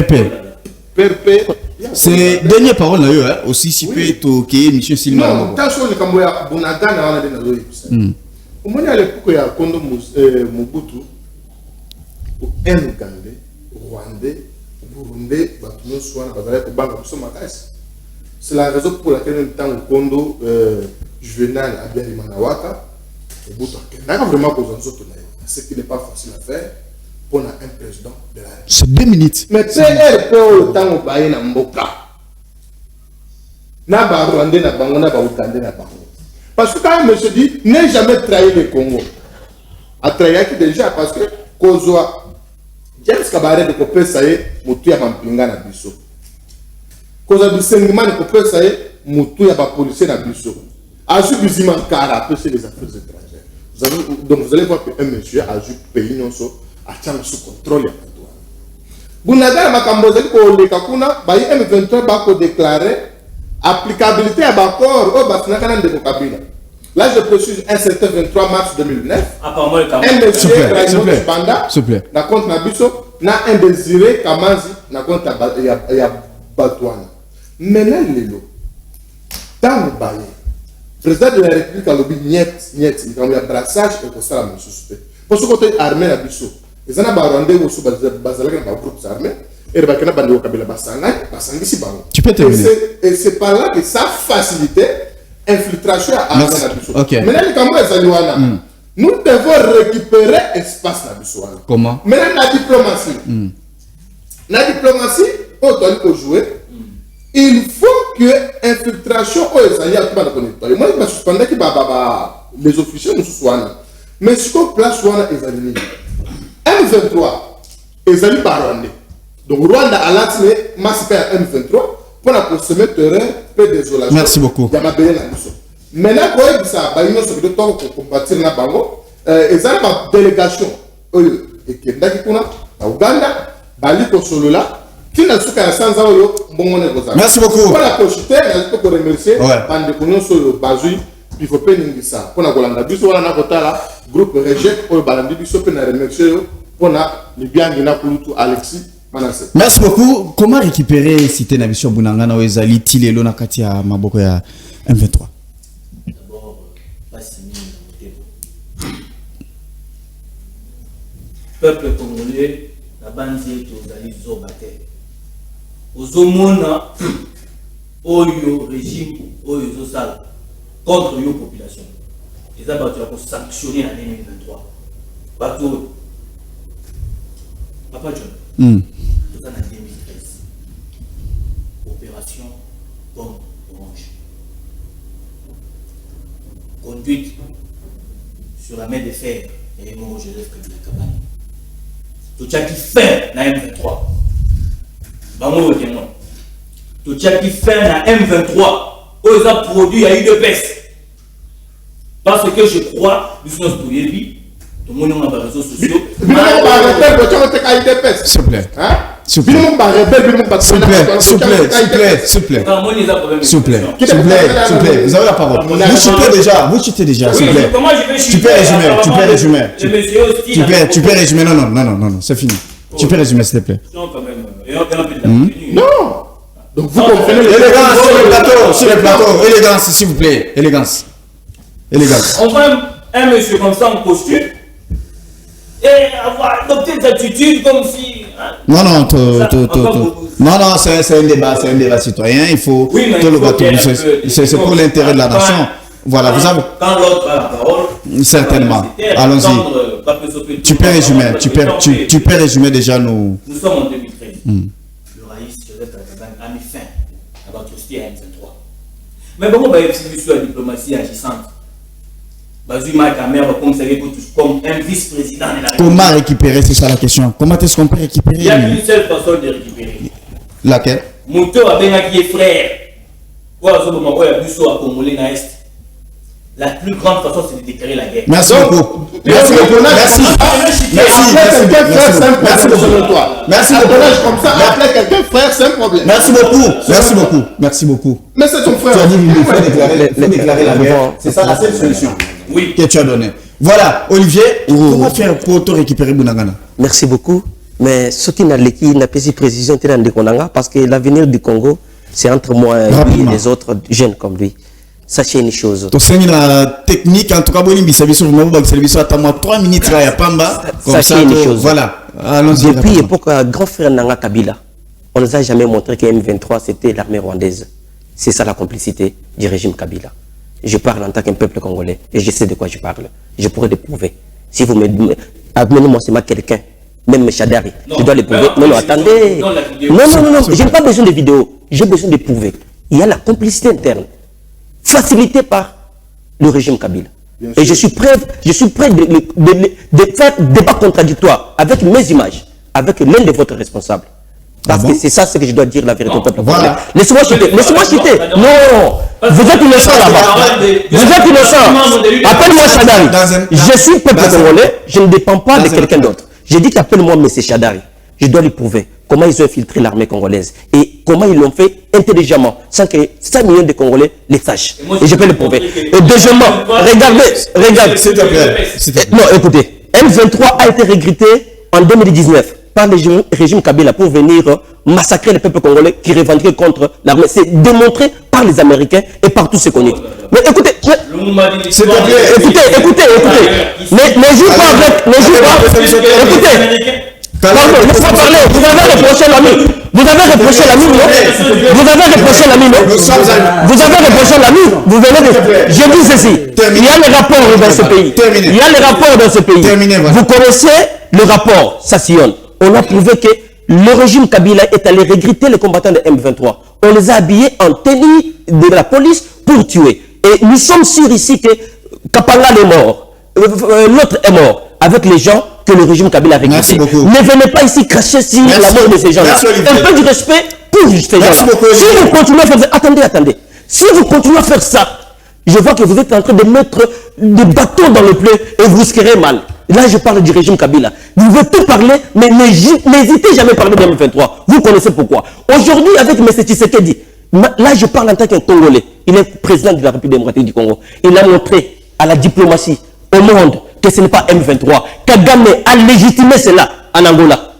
Père. C'est dernière parole là, aussi si peut être Michel Silma. Non, tant que nous avons Bunagana, on a l'époque il y a Kondo Mobutu, un Ougandais, Rwandais. C'est la raison pour laquelle nous avons Kondo Juvenal à Biarimanaouaka. Nous avons vraiment besoin de ce qui n'est pas facile à faire pour un président de la République. C'est 2 minutes. Mais PRP au temps où Baye na Mboka. Na ba Rwandais na Bango na ba Ougandais na Bango. Parce que quand même, je dis, n'ai jamais trahi le Congo. A trahi déjà parce que Kozoa. James Kabaré de Kopé Saye, Moutou Mampinga na Bisso. Koza Bissengima de Kopé Saye, Moutou ya policier na Bisso. Aju Biziman Kara, c'est les affaires étrangères. Donc vous allez voir qu'un monsieur Aju pays non so, a tient sous contrôle ya Padouane. Bunagana Makambozeli ko le Kakuna, Bayi M23 Bako déclaré applicabilité à Bakor, au Batinakana de Kabila. Là, je précise un certain 23 mars 2009. Un monsieur Raymond Banda, na compte Nabiso, na un désiré Kamanzi, na compte Batouane. Maintenant, Lelo, dans le bail, le président de la République a lobby niet, il y a brassage et pour ça la même chose. Pour ce côté armé Nabiso, les gens barandé ou sous Bazalak dans groupes armés, et le Bakana Bandi au Kabila Bassanga, Bassangi Sibango. Tu peux terminer. Et c'est par là que ça facilité infiltration à okay. Maintenant, nous devons récupérer l'espace na. Comment? Maintenant, la diplomatie. La diplomatie, on jouer. Il faut que l'infiltration aux alliés à tout le monde. Moi, je suspendais que les officiers nous soient. Mais ce qu'on place, c'est les alliés. M23, les alliés par Rwanda. Donc, Rwanda a lancé massacre M23 pour se mettre peu désolation. Merci beaucoup. Maintenant, quand ça va nous se temps pour combattre na bango, et ça ma délégation et qui est kuna na Uganda, bali ko solo là, qui n'a suka sans ayo bongo ne goza. Merci beaucoup. Pour la profiter, je peux remercier bande kuno solo bazui, il faut pas ça. Pour na kolanda biso wala na kotala groupe reject pour balandi biso pe na remercier pour na libiangi na kulutu Alexis. Merci beaucoup. Comment récupérer Cité Navision Bunangana ou Ezali Tilelo na kati ya maboko ya M23? D'abord, pas signé peuple congolais, la bande est Ozali Zobate. Ozomona, Oyo régime, Oyo Zosal, contre la population. Les abattus pour sanctionner en 2023. bateau. Papa John. Tout en 2013. Opération Pomme Orange. Conduite sur la main de fer et mon Joseph Kabila Kabani. Tout ça qui fait la M23. Bango témoin. Tout ça qui fait la M23. Aux a produit à UDPS. Parce que je crois, nous sommes pour lui, tout le monde a des réseaux sociaux. S'il vous plaît. S'il vous plaît. S'il vous plaît. Vous avez la parole. Vous chutez déjà, s'il vous plaît. Tu peux résumer. Non, c'est fini. Tu peux résumer, s'il te plaît. Non. Donc vous comprenez Élégance sur le plateau, élégance, s'il vous plaît. Élégance. On voit un monsieur comme ça en costume et avoir adopté des attitudes comme si. Non, c'est un débat citoyen. Il faut tout le bateau. C'est pour l'intérêt de la nation. Voilà, vous avez. Quand l'autre a la parole. Certainement. Allons-y. Tu peux résumer déjà nous. Nous sommes en 2013. Le Raïs Joseph Kabila a mis fin à l'atrocité à M23. Mais bon, il y a une la diplomatie agissante. Bazuma Kamera comme un vice-président de la République. Comment récupérer, c'est ça la question. Comment est-ce qu'on peut récupérer? Il y a une seule façon de récupérer. Laquelle? Mouto a bien qui est frère. La plus grande façon, c'est de déclarer la guerre. Merci beaucoup. Merci beaucoup. Merci beaucoup. Mais c'est ton frère. Tu as dit qu'il faut déclarer la guerre. C'est ça la seule solution que tu as donnée. Voilà, Olivier, comment faire pour te récupérer Bunagana? Merci beaucoup. Mais ce qui n'a pas si précision parce que l'avenir du Congo, c'est entre moi et lui et les autres jeunes comme lui. Sachez une chose. Tu sais la technique, en tout cas, attends-moi 3 minutes là, Pamba. Sachez une chose. Voilà. Allons-y. Depuis l'époque, grand frère Nanga Kabila, on ne nous a jamais montré que M23 c'était l'armée rwandaise. C'est ça la complicité du régime Kabila. Je parle en tant qu'un peuple congolais et je sais de quoi je parle. Je pourrais le prouver. Si vous me amenez-moi seulement quelqu'un, même Chadari, je dois le prouver. Non, attendez. Non, je n'ai pas besoin de vidéos. J'ai besoin de prouver. Il y a la complicité interne, facilitée par le régime Kabila. Et je suis prêt de faire débat contradictoire avec mes images, avec l'un de votre responsables. Parce que c'est ça ce que je dois dire la vérité au peuple. Voilà. Laissez-moi chuter. Non, vous êtes innocent là-bas. Vous êtes innocent. Appelle-moi Chadari. Je suis peuple congolais, je ne dépends pas de quelqu'un d'autre. J'ai dit qu'appelle-moi M. Chadari. Je dois lui prouver comment ils ont infiltré l'armée congolaise et comment ils l'ont fait intelligemment, sans que 5 millions de Congolais les sachent. Et je peux le prouver. Et deuxièmement, regardez. S'il te plaît. Non, écoutez, M23 a été recruté en 2019 par le régime Kabila pour venir massacrer le peuple congolais qui revendiquait contre l'armée. C'est démontré par les Américains et par tous ces connus. Mais écoutez, écoutez. Ne joue pas avec. Écoutez. Pardon, laissez-moi parler. Vous avez reproché l'ami. Vous avez reproché l'ami. Vous venez de. Je dis ceci. Il y a les rapports dans ce pays. Vous connaissez le rapport Sassillon. On a prouvé que le régime Kabila est allé regretter les combattants de M23. On les a habillés en tenue de la police pour tuer. Et nous sommes sûrs ici que Kapanga est mort. L'autre est mort. Avec les gens que le régime Kabila a recrutés. Ne venez pas ici cracher sur la mort de ces gens-là. Un peu de respect pour ces gens-là. Si vous continuez à faire ça, attendez. Si vous continuez à faire ça, je vois que vous êtes en train de mettre des bâtons dans le bleu et vous risquerez mal. Là, je parle du régime Kabila. Vous pouvez tout parler, mais n'hésitez jamais à parler de M23. Vous connaissez pourquoi. Aujourd'hui, avec M. Tshisekedi, là, je parle en tant qu'un Congolais. Il est président de la République démocratique du Congo. Il a montré à la diplomatie, au monde, que ce n'est pas M23. Kagame a légitimé cela en Angola.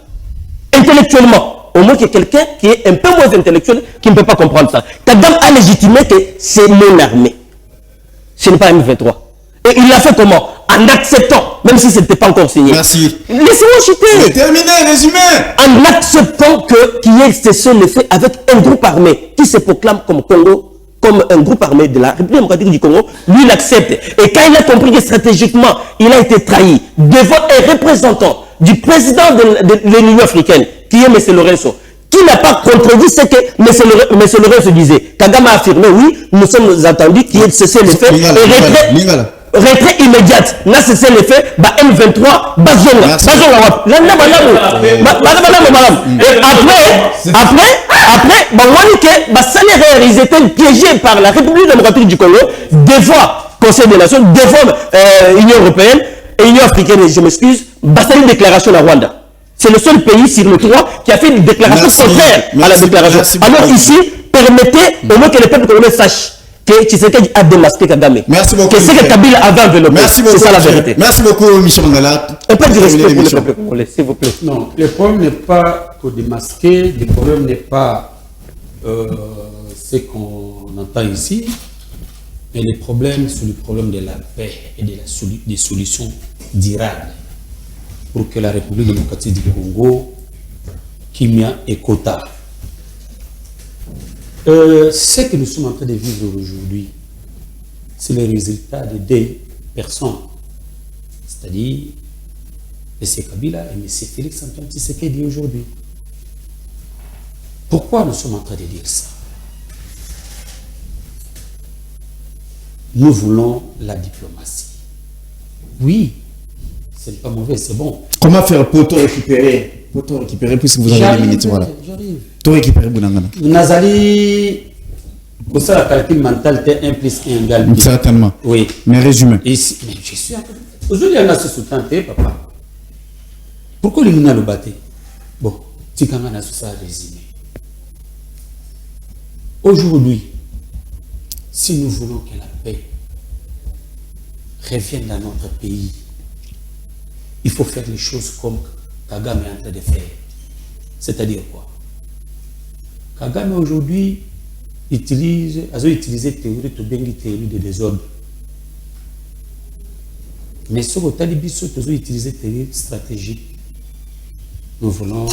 Intellectuellement, au moins qu'il y ait quelqu'un qui est un peu moins intellectuel qui ne peut pas comprendre ça. Kagame a légitimé que c'est mon armée. Ce n'est pas M23. Et il l'a fait comment? En acceptant, même si ce n'était pas encore signé. Merci. Laissez-moi chuter. Terminé, résumé. En acceptant qu'il y ait cessé le fait avec un groupe armé qui se proclame comme Congo comme un groupe armé de la République démocratique du Congo, lui il accepte. Et quand il a compris que stratégiquement, il a été trahi devant un représentant du président de l'Union africaine, qui est M. Lorenzo, qui n'a pas contredit ce que M. Lorenzo disait. Kagame a affirmé, oui, nous sommes attendus qu'il y ait cessé les faits et retrait immédiat. Là, cessé les faits, M23, Bazonga. Et après, ils étaient piégés par la République démocratique du Congo devant Conseil des Nations, devant Union européenne et Union africaine, et je m'excuse, c'est une déclaration à Rwanda. C'est le seul pays sur le 3 qui a fait une déclaration contraire à la déclaration. Alors ici, permettez au moins que le peuple congolais sache que Tshisekedi a démasqué Kagame. Merci beaucoup. Que c'est que Kabila avait enveloppé. C'est ça la vérité. Merci beaucoup, Michel Mangala. Un peu de respect pour le peuple congolais, s'il vous plaît. Non, le problème n'est pas pour démasquer, le problème n'est pas ce qu'on entend ici, mais le problème, c'est le problème de la paix et des solutions durables pour que la République démocratique du Congo, Kimia et Kota, ce que nous sommes en train de vivre aujourd'hui, c'est le résultat de deux personnes, c'est-à-dire M. Kabila et M. Félix Antoine Tshisekedi aujourd'hui. Pourquoi nous sommes en train de dire ça? Nous voulons la diplomatie. Oui, ce n'est pas mauvais, c'est bon. Comment faire pour tout récupérer? Pour tout récupérer, puisque vous avez des minutes, voilà. J'arrive. Tout récupérer, Bounangana. Nazali, pour ça, la calcul mental, t'es 1 plus 1 égale 2. Certainement. Oui. Mais résumé. Ici, mais je suis un peu. Aujourd'hui, il y en a ce sous-tenté, papa. Pourquoi les gens le battent? Bon, tu quand même as ça résumé. Aujourd'hui, si nous voulons que la paix revienne dans notre pays, il faut faire les choses comme Kagame est en train de faire. C'est-à-dire quoi? Kagame aujourd'hui a utilisé la théorie de désordre. Mais ce que tu as utilisé la théorie stratégique. Nous voulons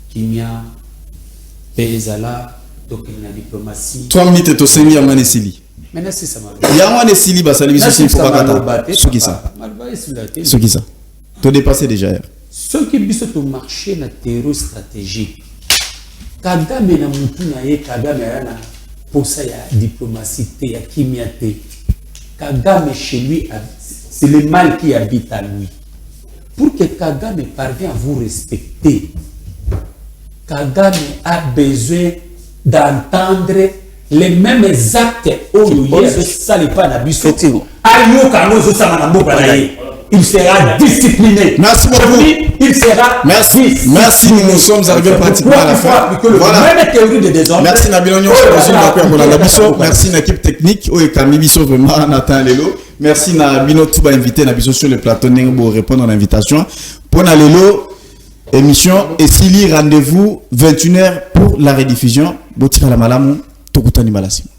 qu'il y ait Pézala, donc la diplomatie. 3 minutes et au à Manesili. Maintenant, c'est ça. Il y a Manesili, ça lui suffit pour pas ce qui ça. Ce qui ça. Tu as dépassé déjà hier. Ce qui est au marché la théorie stratégique. Kagame na mutu na ye Kagame na posa ya diplomatie te ya kimia te. Kagame chez lui, c'est le mal qui habite à lui. Pour que Kagame parvienne à vous respecter, Kagame a besoin d'entendre les mêmes actes il sera discipliné. Merci beaucoup. Il sera Merci, nous sommes arrivés pratiquement à la fin. Voilà. Merci Nabilonio. Merci à l'équipe technique. Vraiment Nathan Lelo. Merci Nabino Touba invité Nabiso sur le plateau pour répondre à l'invitation. Pour Lelo, émission et Sili, rendez-vous 21h pour la rediffusion. Botika la malamu, Tokutani Malasimo.